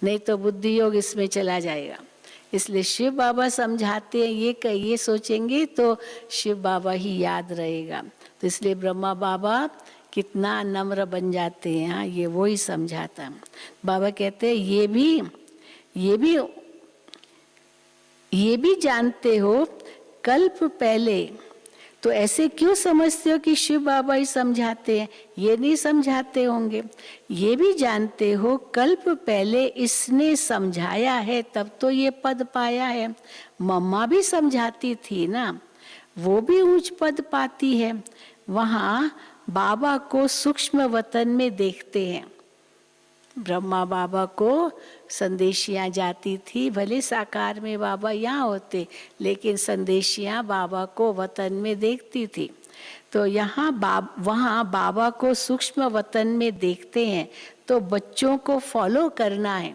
[SPEAKER 2] नहीं तो बुद्धि योग इसमें चला जाएगा। इसलिए शिव बाबा समझाते हैं, ये सोचेंगे तो शिव बाबा ही याद रहेगा। तो इसलिए ब्रह्मा बाबा कितना नम्र बन जाते हैं। हाँ, ये वो ही समझाता है। बाबा कहते हैं ये भी जानते हो कल्प पहले, तो ऐसे क्यों समझते हो कि शिव बाबा ही समझाते हैं? ये नहीं समझाते होंगे। ये भी जानते हो कल्प पहले इसने समझाया है तब तो ये पद पाया है। मम्मा भी समझाती थी ना, वो भी ऊंच पद पाती है। वहाँ बाबा को सूक्ष्म वतन में देखते हैं। ब्रह्मा बाबा को संदेशियाँ जाती थी, भले साकार में बाबा यहाँ होते, लेकिन संदेशियाँ बाबा को वतन में देखती थी। तो वहाँ बाबा को सूक्ष्म वतन में देखते हैं तो बच्चों को फॉलो करना है,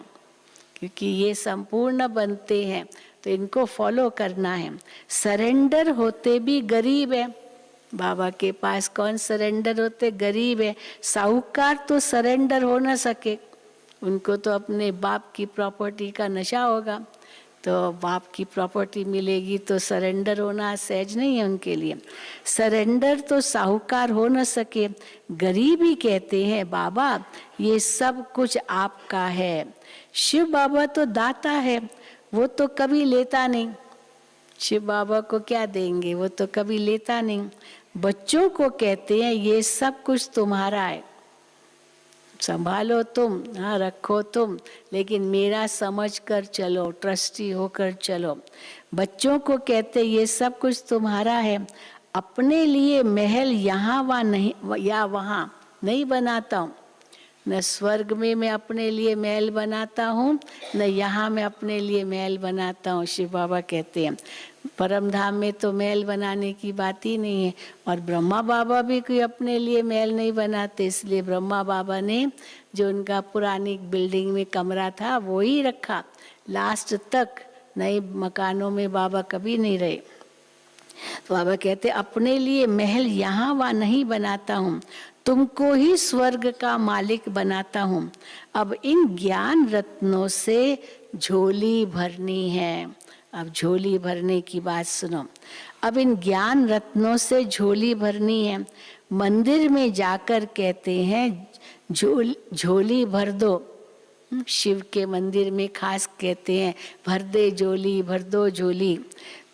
[SPEAKER 2] क्योंकि ये संपूर्ण बनते हैं तो इनको फॉलो करना है। सरेंडर होते भी गरीब है, बाबा के पास कौन सरेंडर होते? गरीब है। साहूकार तो सरेंडर हो ना सके, उनको तो अपने बाप की प्रॉपर्टी का नशा होगा, तो बाप की प्रॉपर्टी मिलेगी तो सरेंडर होना सहज नहीं है उनके लिए। सरेंडर तो साहूकार हो न सके, गरीब ही कहते हैं बाबा ये सब कुछ आपका है। शिव बाबा तो दाता है, वो तो कभी लेता नहीं। शिव बाबा को क्या देंगे, वो तो कभी लेता नहीं। बच्चों को कहते हैं ये सब कुछ तुम्हारा है, संभालो तुम, हाँ रखो तुम, लेकिन मेरा समझ कर चलो, ट्रस्टी होकर चलो। बच्चों को कहते ये सब कुछ तुम्हारा है। अपने लिए महल यहाँ वहाँ नहीं या वहाँ नहीं बनाता हूँ, न स्वर्ग में मैं अपने लिए महल बनाता हूँ, न यहाँ मैं अपने लिए महल बनाता हूँ। शिव बाबा कहते हैं परम धाम में तो महल बनाने की बात ही नहीं है। और ब्रह्मा बाबा भी कोई अपने लिए महल नहीं बनाते, इसलिए ब्रह्मा बाबा ने जो उनका पुरानी बिल्डिंग में कमरा था वो ही रखा लास्ट तक। नए मकानों में बाबा कभी नहीं रहे। तो बाबा कहते अपने लिए महल यहाँ वहाँ नहीं बनाता हूँ, तुमको ही स्वर्ग का मालिक बनाता हूँ। अब इन ज्ञान रत्नों से झोली भरनी है। अब झोली भरने की बात सुनो। अब इन ज्ञान रत्नों से झोली भरनी है। मंदिर में जाकर कहते हैं झोली भर दो। शिव के मंदिर में खास कहते हैं भर दे झोली, भर दो झोली।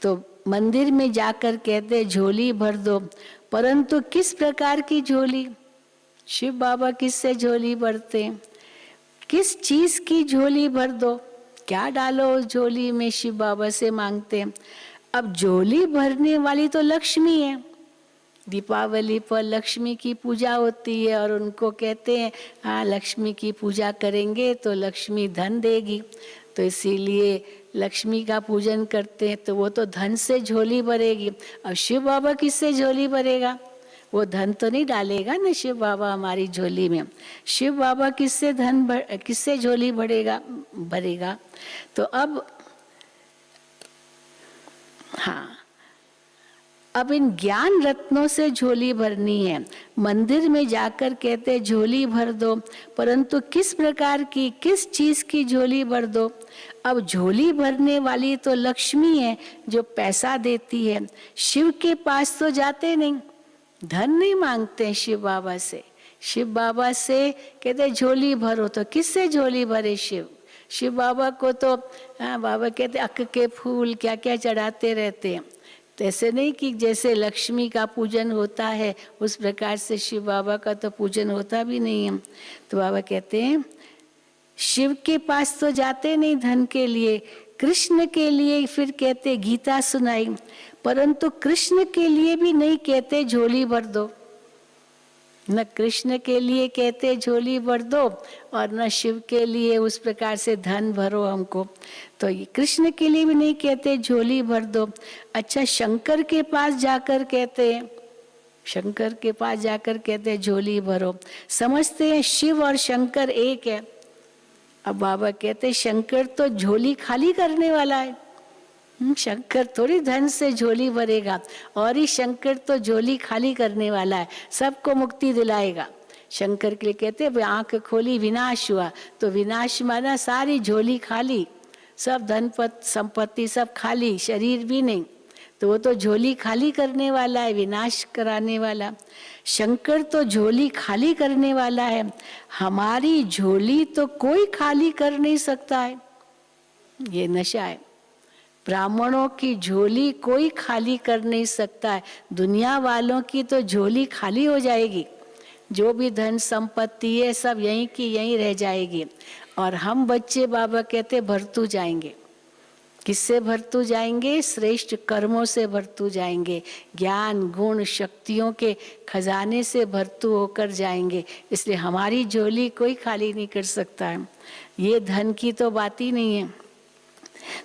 [SPEAKER 2] तो मंदिर में जाकर कहते झोली भर दो, परंतु किस प्रकार की झोली? शिव बाबा किससे झोली भरते हैं? किस चीज की झोली भर दो, क्या डालो उस झोली में, शिव बाबा से मांगते हैं। अब झोली भरने वाली तो लक्ष्मी है। दीपावली पर लक्ष्मी की पूजा होती है और उनको कहते हैं हाँ लक्ष्मी की पूजा करेंगे तो लक्ष्मी धन देगी, तो इसीलिए लक्ष्मी का पूजन करते हैं, तो वो तो धन से झोली भरेगी। अब शिव बाबा किससे झोली भरेगा? वो धन तो नहीं डालेगा ना शिव बाबा हमारी झोली में। शिव बाबा किससे झोली भरेगा? तो अब हाँ, अब इन ज्ञान रत्नों से झोली भरनी है। मंदिर में जाकर कहते झोली भर दो, परंतु किस प्रकार की, किस चीज की झोली भर दो? अब झोली भरने वाली तो लक्ष्मी है जो पैसा देती है। शिव के पास तो जाते नहीं, धन नहीं मांगते शिव बाबा से। शिव बाबा से कहते झोली भरो, तो किससे झोली भरे शिव? शिव बाबा को तो हाँ बाबा कहते अक के फूल क्या क्या चढ़ाते रहते हैं। तो ऐसे नहीं कि जैसे लक्ष्मी का पूजन होता है उस प्रकार से शिव बाबा का तो पूजन होता भी नहीं है। तो बाबा कहते हैं शिव के पास तो जाते नहीं धन के लिए, कृष्ण के लिए फिर कहते गीता सुनाई, परंतु कृष्ण के लिए भी नहीं कहते झोली भर दो। न कृष्ण के लिए कहते झोली भर दो और न शिव के लिए उस प्रकार से धन भरो हमको, तो कृष्ण के लिए भी नहीं कहते झोली भर दो। अच्छा शंकर के पास जाकर कहते हैं, शंकर के पास जाकर कहते हैं झोली भरो। समझते हैं शिव और शंकर एक है। अब बाबा कहते शंकर तो झोली खाली करने वाला है, शंकर थोड़ी धन से झोली भरेगा, और ही शंकर तो झोली खाली करने वाला है, सबको मुक्ति दिलाएगा। शंकर के लिए कहते हैं आंख खोली विनाश हुआ, तो विनाश माना सारी झोली खाली, सब धन संपत्ति सब खाली, शरीर भी नहीं, तो वो तो झोली खाली करने वाला है, विनाश कराने वाला। शंकर तो झोली खाली करने वाला है, हमारी झोली तो कोई खाली कर नहीं सकता है। ये नशा है, ब्राह्मणों की झोली कोई खाली कर नहीं सकता है। दुनिया वालों की तो झोली खाली हो जाएगी, जो भी धन संपत्ति है सब यहीं की यहीं रह जाएगी, और हम बच्चे बाबा कहते भरतू जाएंगे। किससे भरतू जाएंगे? श्रेष्ठ कर्मों से भरतू जाएंगे, ज्ञान गुण शक्तियों के खजाने से भरतू होकर जाएंगे। इसलिए हमारी झोली कोई खाली नहीं कर सकता है, ये धन की तो बात ही नहीं है।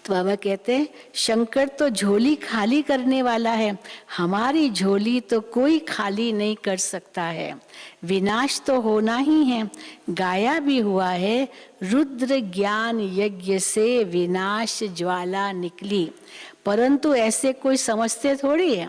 [SPEAKER 2] तो बाबा कहते हैं शंकर तो झोली खाली करने वाला है, हमारी झोली तो कोई खाली नहीं कर सकता है। विनाश तो होना ही है, गाया भी हुआ है, रुद्र ज्ञान यज्ञ से विनाश ज्वाला निकली, परंतु ऐसे कोई समझते थोड़ी है।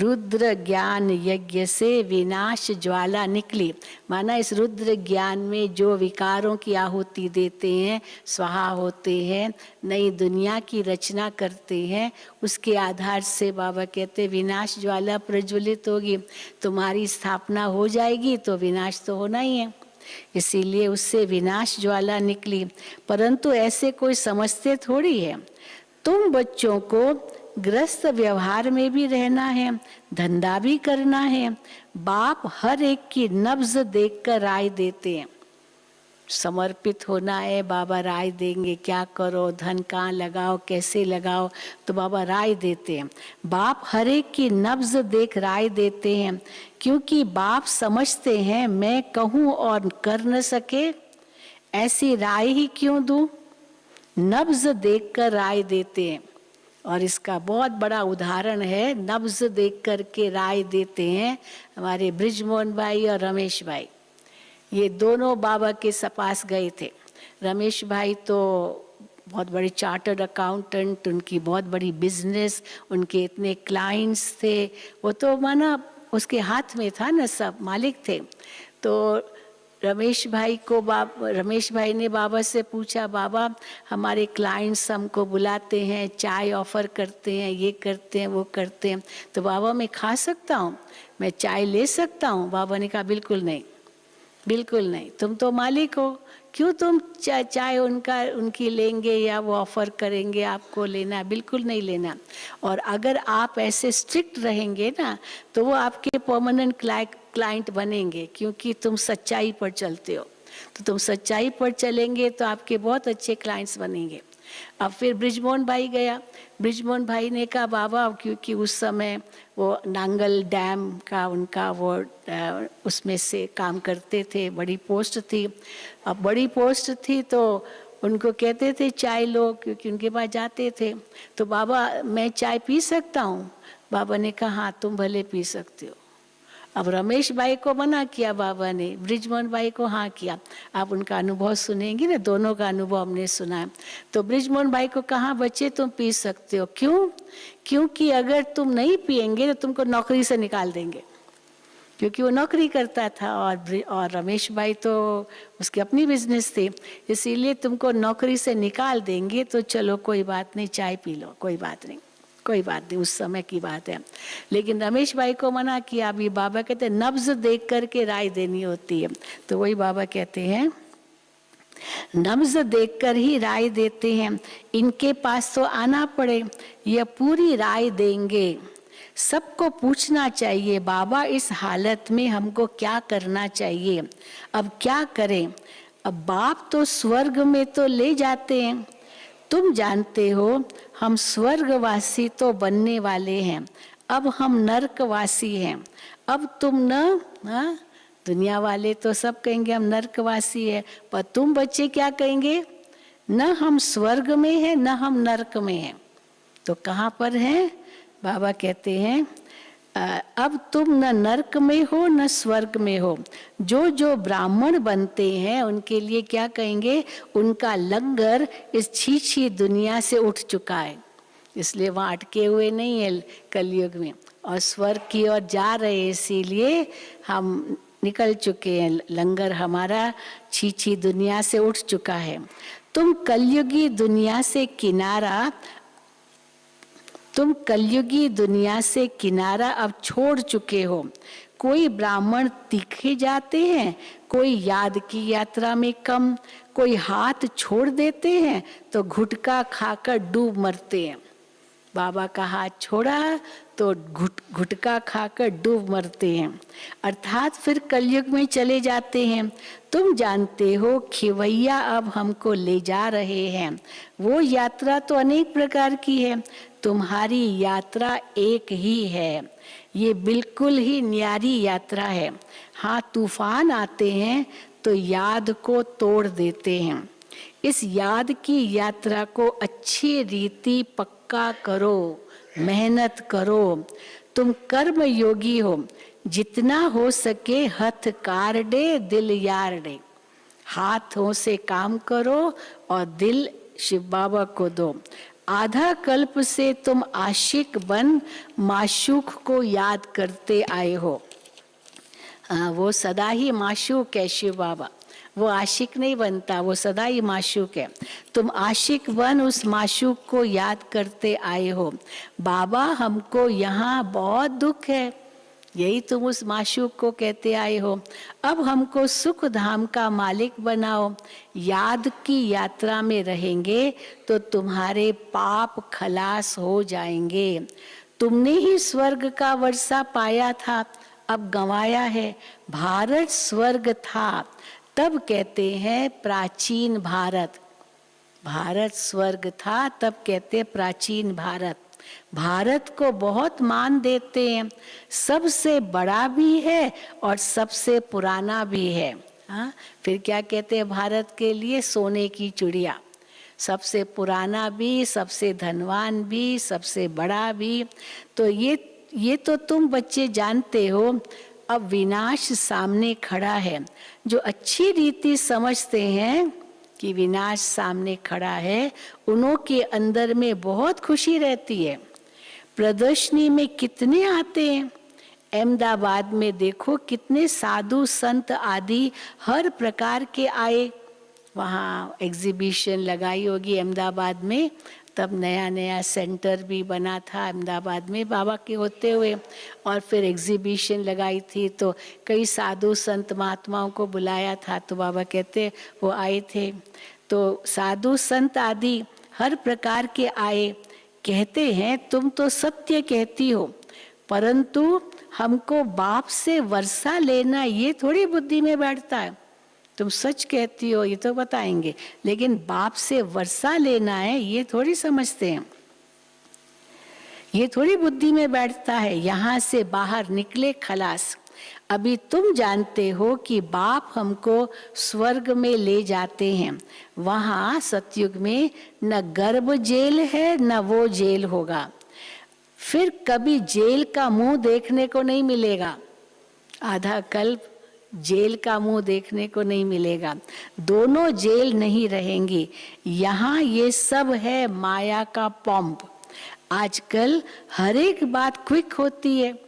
[SPEAKER 2] रुद्र ज्ञान यज्ञ से विनाश ज्वाला निकली। माना इस रुद्र ज्ञान में जो विकारों की आहुति देते हैं, स्वाहा होते हैं, नई दुनिया की रचना करते हैं, उसके आधार से बाबा कहते विनाश ज्वाला प्रज्वलित होगी। तुम्हारी स्थापना हो जाएगी तो विनाश तो होना ही है, इसीलिए उससे विनाश ज्वाला निकली। परंतु ऐसे कोई समझते थोड़ी है। तुम बच्चों को ग्रस्त व्यवहार में भी रहना है, धंधा भी करना है। बाप हर एक की नब्ज देखकर राय देते हैं। समर्पित होना है, बाबा राय देंगे, क्या करो, धन कहाँ लगाओ, कैसे लगाओ, तो बाबा राय देते हैं। बाप हर एक की नब्ज देख राय देते हैं, क्योंकि बाप समझते हैं मैं कहूँ और कर न सके, ऐसी राय ही क्यों दूं। नब्ज देखकर राय देते हैं, और इसका बहुत बड़ा उदाहरण है। नब्ज देख कर के राय देते हैं हमारे बृजमोहन भाई और रमेश भाई। ये दोनों बाबा के पास गए थे। रमेश भाई तो बहुत बड़े चार्टर्ड अकाउंटेंट, उनकी बहुत बड़ी बिजनेस, उनके इतने क्लाइंट्स थे, वो तो माना उसके हाथ में था ना, सब मालिक थे। तो रमेश भाई ने बाबा से पूछा, बाबा हमारे क्लाइंट्स हमको बुलाते हैं, चाय ऑफर करते हैं, ये करते हैं, वो करते हैं, तो बाबा मैं खा सकता हूँ, मैं चाय ले सकता हूँ। बाबा ने कहा बिल्कुल नहीं, बिल्कुल नहीं, तुम तो मालिक हो, क्यों तुम चाय उनकी लेंगे या वो ऑफर करेंगे, आपको लेना, बिल्कुल नहीं लेना। और अगर आप ऐसे स्ट्रिक्ट रहेंगे ना तो वो आपके परमानेंट क्लाइंट बनेंगे, क्योंकि तुम सच्चाई पर चलते हो। तो तुम सच्चाई पर चलेंगे तो आपके बहुत अच्छे क्लाइंट्स बनेंगे। अब फिर बृजमोहन भाई गया। बृजमोहन भाई ने कहा बाबा, क्योंकि उस समय वो नांगल डैम का उनका वो उसमें से काम करते थे, बड़ी पोस्ट थी। अब बड़ी पोस्ट थी तो उनको कहते थे चाय लो, क्योंकि उनके पास जाते थे। तो बाबा मैं चाय पी सकता हूँ? बाबा ने कहा हाँ तुम भले पी सकते हो। अब रमेश भाई को मना किया बाबा ने, बृजमोहन भाई को हाँ किया। आप उनका अनुभव सुनेंगे ना, दोनों का अनुभव हमने सुना है। तो बृजमोहन भाई को कहा बच्चे तुम पी सकते हो। क्यों? क्योंकि अगर तुम नहीं पिएंगे तो तुमको नौकरी से निकाल देंगे, क्योंकि वो नौकरी करता था और रमेश भाई तो उसकी अपनी बिजनेस थी, इसीलिए तुमको नौकरी से निकाल देंगे। तो चलो कोई बात नहीं, चाय पी लो, कोई बात नहीं, कोई बात नहीं, उस समय की बात है। लेकिन रमेश भाई को मना किया। अभी बाबा कहते हैं नब्ज देख करके राय देनी होती है। तो वही बाबा कहते हैं नब्ज देखकर ही राय देते हैं, इनके पास तो आना पड़े, यह पूरी राय देंगे। सबको पूछना चाहिए बाबा इस हालत में हमको क्या करना चाहिए, अब क्या करें। अब बाप तो स्वर्ग में तो ले जाते हैं, तुम जानते हो हम स्वर्गवासी तो बनने वाले हैं, अब हम नरकवासी हैं। अब तुम न दुनिया वाले तो सब कहेंगे हम नरकवासी है, पर तुम बच्चे क्या कहेंगे? न हम स्वर्ग में हैं न हम नरक में हैं, तो कहाँ पर हैं? बाबा कहते हैं अब तुम न नरक में हो न स्वर्ग में हो। जो जो ब्राह्मण बनते हैं उनके लिए क्या कहेंगे? उनका लंगर इस छीछी दुनिया से उठ चुका है, इसलिए वहाँ अटके हुए नहीं है कलयुग में, और स्वर्ग की ओर जा रहे, इसीलिए हम निकल चुके हैं, लंगर हमारा छीछी दुनिया से उठ चुका है। तुम कलयुगी दुनिया से किनारा अब छोड़ चुके हो। कोई ब्राह्मण तीखे जाते हैं, कोई याद की यात्रा में कम, कोई हाथ छोड़ देते हैं तो घुटका खाकर डूब मरते हैं। बाबा का हाथ छोड़ा तो घुटका खाकर डूब मरते हैं, अर्थात फिर कलयुग में चले जाते हैं। तुम जानते हो खिवैया अब हमको ले जा रहे हैं, वो यात्रा तो अनेक प्रकार की है, तुम्हारी यात्रा एक ही है, ये बिल्कुल ही न्यारी यात्रा है। हाँ तूफान आते हैं तो याद को तोड़ देते हैं, इस याद की यात्रा को अच्छी रीति पक्का करो, मेहनत करो। तुम कर्म योगी हो, जितना हो सके हथ कार डे दिल यार डे, हाथों से काम करो और दिल शिव बाबा को दो। आधा कल्प से तुम आशिक बन माशूक को याद करते आए हो। वो सदा ही माशूक है शिव बाबा, वो आशिक नहीं बनता, वो सदा ही माशूक है। तुम आशिक बन उस माशूक को याद करते आए हो। बाबा हमको यहाँ बहुत दुख है, यही तुम उस माशूक को कहते आए हो। अब हमको सुख धाम का मालिक बनाओ। याद की यात्रा में रहेंगे तो तुम्हारे पाप खलास हो जाएंगे। तुमने ही स्वर्ग का वर्षा पाया था, अब गंवाया है। भारत स्वर्ग था तब कहते हैं प्राचीन भारत। भारत स्वर्ग था तब कहते प्राचीन भारत। भारत को बहुत मान देते हैं, सबसे बड़ा भी है और सबसे पुराना भी है। हाँ, फिर क्या कहते हैं भारत के लिए? सोने की चिड़िया। सबसे पुराना भी, सबसे धनवान भी, सबसे बड़ा भी। तो ये तो तुम बच्चे जानते हो। अब विनाश सामने खड़ा है। जो अच्छी रीति समझते हैं कि विनाश सामने खड़ा है, उन्हों के अंदर में बहुत खुशी रहती है। प्रदर्शनी में कितने आते हैं, अहमदाबाद में देखो कितने साधु संत आदि हर प्रकार के आए। वहाँ एग्जीबिशन लगाई होगी अहमदाबाद में, तब नया नया सेंटर भी बना था अहमदाबाद में बाबा के होते हुए, और फिर एग्जीबिशन लगाई थी तो कई साधु संत महात्माओं को बुलाया था, तो बाबा कहते वो आए थे। तो साधु संत आदि हर प्रकार के आए। कहते हैं तुम तो सत्य कहती हो, परंतु हमको बाप से वर्षा लेना ये थोड़ी बुद्धि में बैठता है। तुम सच कहती हो ये तो बताएंगे, लेकिन बाप से वर्षा लेना है ये थोड़ी समझते हैं, ये थोड़ी बुद्धि में बैठता है। यहाँ से बाहर निकले खलास। अभी तुम जानते हो कि बाप हमको स्वर्ग में ले जाते हैं। वहाँ सतयुग में न गर्भ जेल है न वो जेल होगा। फिर कभी जेल का मुंह देखने को नहीं मिलेगा। आधा कल्प जेल का मुंह देखने को नहीं मिलेगा। दोनों जेल नहीं रहेंगी। यहाँ ये सब है माया का पंप। आजकल हर एक बात क्विक होती है।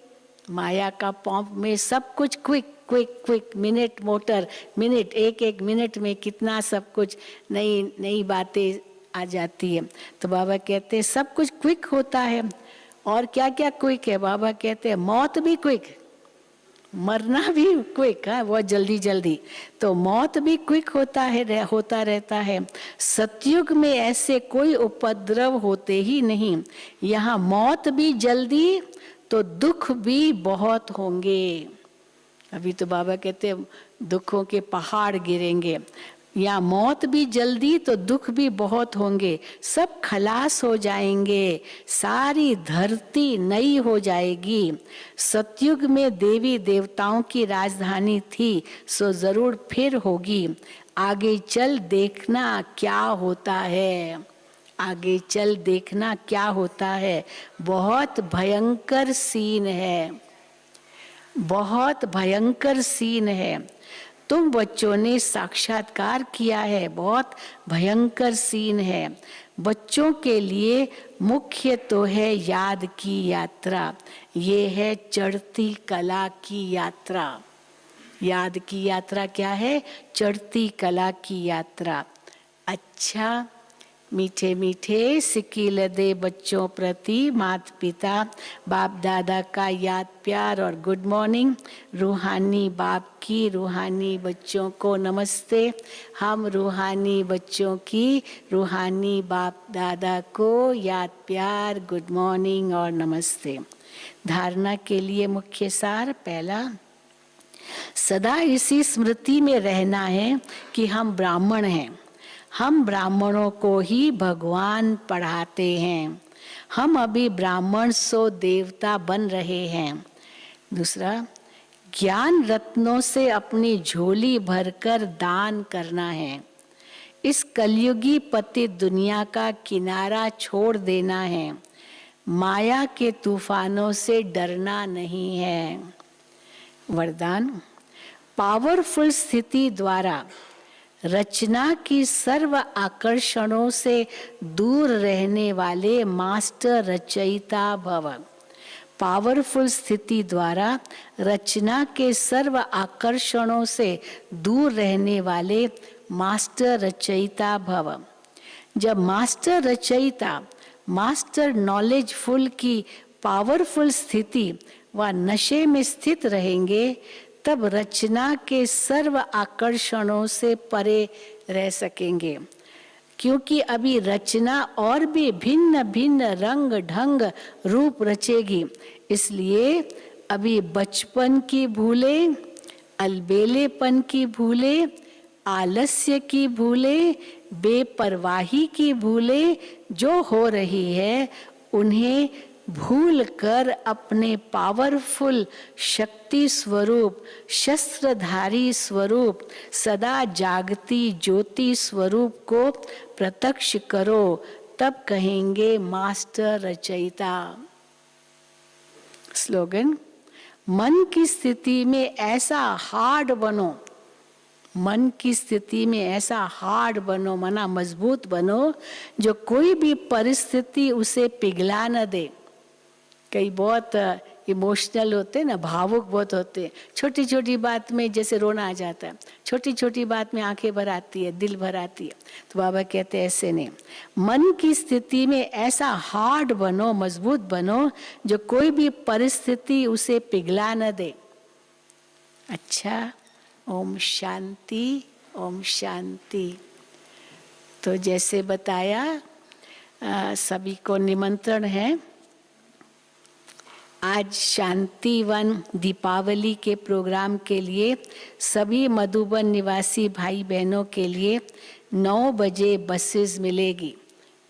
[SPEAKER 2] माया का पंप में सब कुछ quick quick quick, minute motor minute, एक एक मिनट में कितना सब कुछ नई नई बातें आ जाती है। तो बाबा कहते हैं सब कुछ क्विक होता है। और क्या क्या क्विक है? बाबा कहते हैं मौत भी क्विक, मरना भी क्विक है, वो जल्दी जल्दी। तो मौत भी क्विक होता रहता है। सतयुग में ऐसे कोई उपद्रव होते ही नहीं। यहाँ मौत भी जल्दी तो दुख भी बहुत होंगे। अभी तो बाबा कहते हैं दुखों के पहाड़ गिरेंगे। या मौत भी जल्दी तो दुख भी बहुत होंगे। सब खलास हो जाएंगे, सारी धरती नई हो जाएगी। सतयुग में देवी देवताओं की राजधानी थी, सो जरूर फिर होगी। आगे चल देखना क्या होता है, आगे चल देखना क्या होता है। बहुत भयंकर सीन है, बहुत भयंकर सीन है। तुम बच्चों ने साक्षात्कार किया है, बहुत भयंकर सीन है। बच्चों के लिए मुख्य तो है याद की यात्रा, ये है चढ़ती कला की यात्रा। याद की यात्रा क्या है? चढ़ती कला की यात्रा। अच्छा, मीठे मीठे सिकील दे बच्चों प्रति माता पिता बाप दादा का याद प्यार और गुड मॉर्निंग। रूहानी बाप की रूहानी बच्चों को नमस्ते। हम रूहानी बच्चों की रूहानी बाप दादा को याद प्यार, गुड मॉर्निंग और नमस्ते। धारणा के लिए मुख्य सार पहला, सदा इसी स्मृति में रहना है कि हम ब्राह्मण हैं। हम ब्राह्मणों को ही भगवान पढ़ाते हैं। हम अभी ब्राह्मण सो देवता बन रहे हैं। दूसरा, ज्ञान रत्नों से अपनी झोली भरकर दान करना है। इस कलयुगी पतित दुनिया का किनारा छोड़ देना है। माया के तूफानों से डरना नहीं है। वरदान, पावरफुल स्थिति द्वारा रचना की सर्व आकर्षणों से दूर रहने वाले मास्टर रचयिता भव। पावरफुल स्थिति द्वारा रचना के सर्व आकर्षणों से दूर रहने वाले मास्टर रचयिता भव। जब मास्टर रचयिता, मास्टर नॉलेजफुल की पावरफुल स्थिति व नशे में स्थित रहेंगे, तब रचना के सर्व आकर्षणों से परे रह सकेंगे। क्योंकि अभी रचना और भी भिन्न भिन्न रंग ढंग रूप रचेगी, इसलिए अभी बचपन की भूलें, अलबेलेपन की भूलें, आलस्य की भूलें, बेपरवाही की भूलें जो हो रही है, उन्हें भूल कर अपने पावरफुल शक्ति स्वरूप, शस्त्रधारी स्वरूप, सदा जागती ज्योति स्वरूप को प्रत्यक्ष करो, तब कहेंगे मास्टर रचयिता। स्लोगन, मन की स्थिति में ऐसा हार्ड बनो, मन की स्थिति में ऐसा हार्ड बनो, मना मजबूत बनो, जो कोई भी परिस्थिति उसे पिघला न दे। कई बहुत इमोशनल होते हैं ना, भावुक बहुत होते हैं, छोटी छोटी बात में जैसे रोना आ जाता है, छोटी छोटी बात में आंखें भर आती है, दिल भर आती है। तो बाबा कहते हैं ऐसे नहीं, मन की स्थिति में ऐसा हार्ड बनो, मजबूत बनो, जो कोई भी परिस्थिति उसे पिघला न दे। अच्छा, ओम शांति, ओम शांति। तो जैसे बताया, सभी को निमंत्रण है। आज शांतिवन दीपावली के प्रोग्राम के लिए सभी मधुबन निवासी भाई बहनों के लिए 9 बजे बसेस मिलेगी।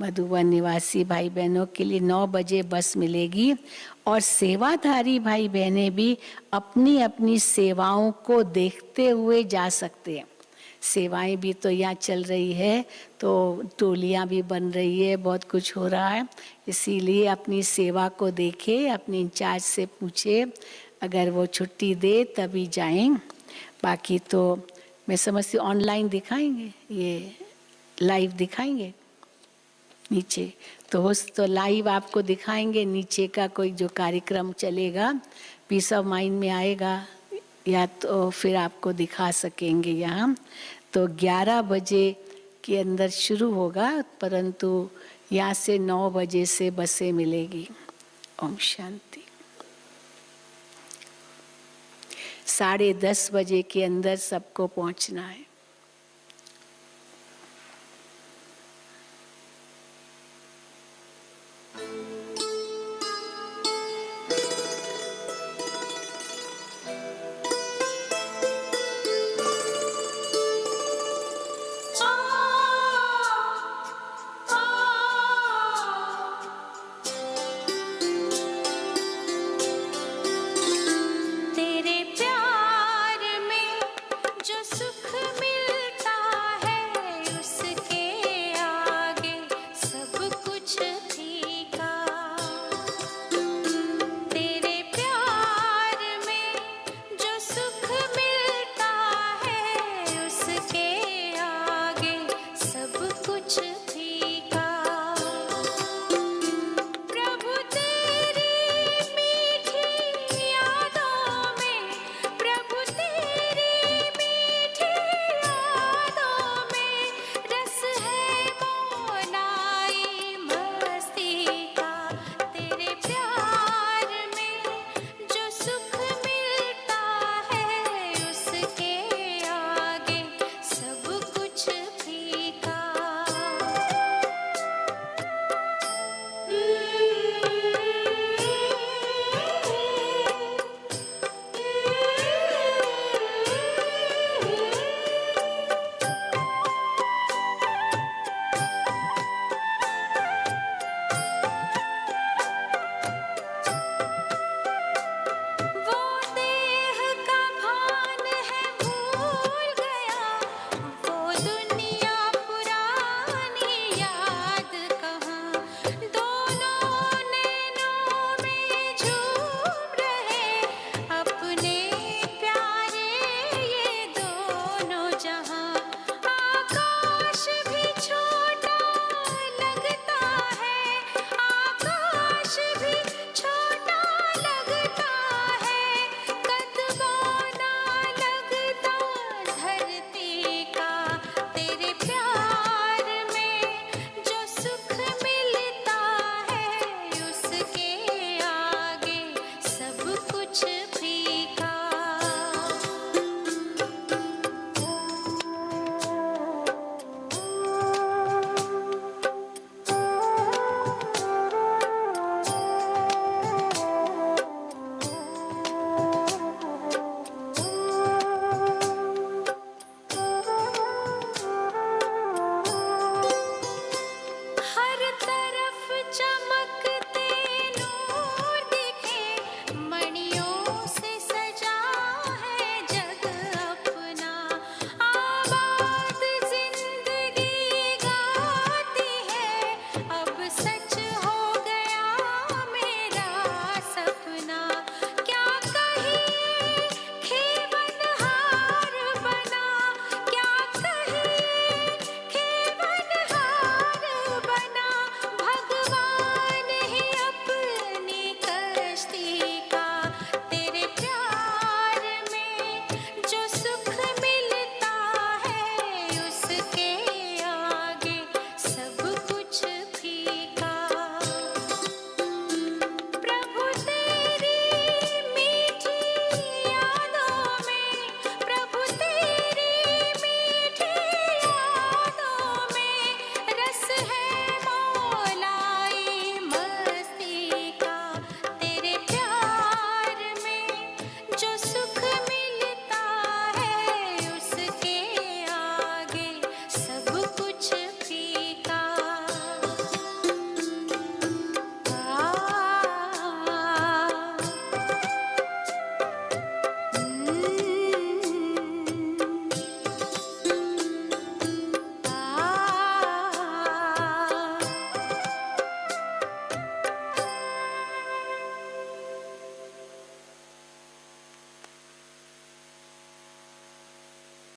[SPEAKER 2] मधुबन निवासी भाई बहनों के लिए 9 बजे बस मिलेगी, और सेवाधारी भाई बहनें भी अपनी अपनी सेवाओं को देखते हुए जा सकते हैं। सेवाएं भी तो यहाँ चल रही है, तो टोलियाँ भी बन रही है, बहुत कुछ हो रहा है, इसीलिए अपनी सेवा को देखे, अपने इंचार्ज से पूछे, अगर वो छुट्टी दे तभी जाएं। बाकी तो मैं समझती हूँ ऑनलाइन दिखाएंगे, ये लाइव दिखाएंगे नीचे, तो लाइव आपको दिखाएंगे नीचे का कोई जो कार्यक्रम चलेगा, पीस ऑफ माइंड में आएगा, या तो फिर आपको दिखा सकेंगे यहाँ। तो 11 बजे के अंदर शुरू होगा, परंतु यहाँ से 9 बजे से बसें मिलेगी। ओम शांति। 10:30 बजे के अंदर सबको पहुँचना है।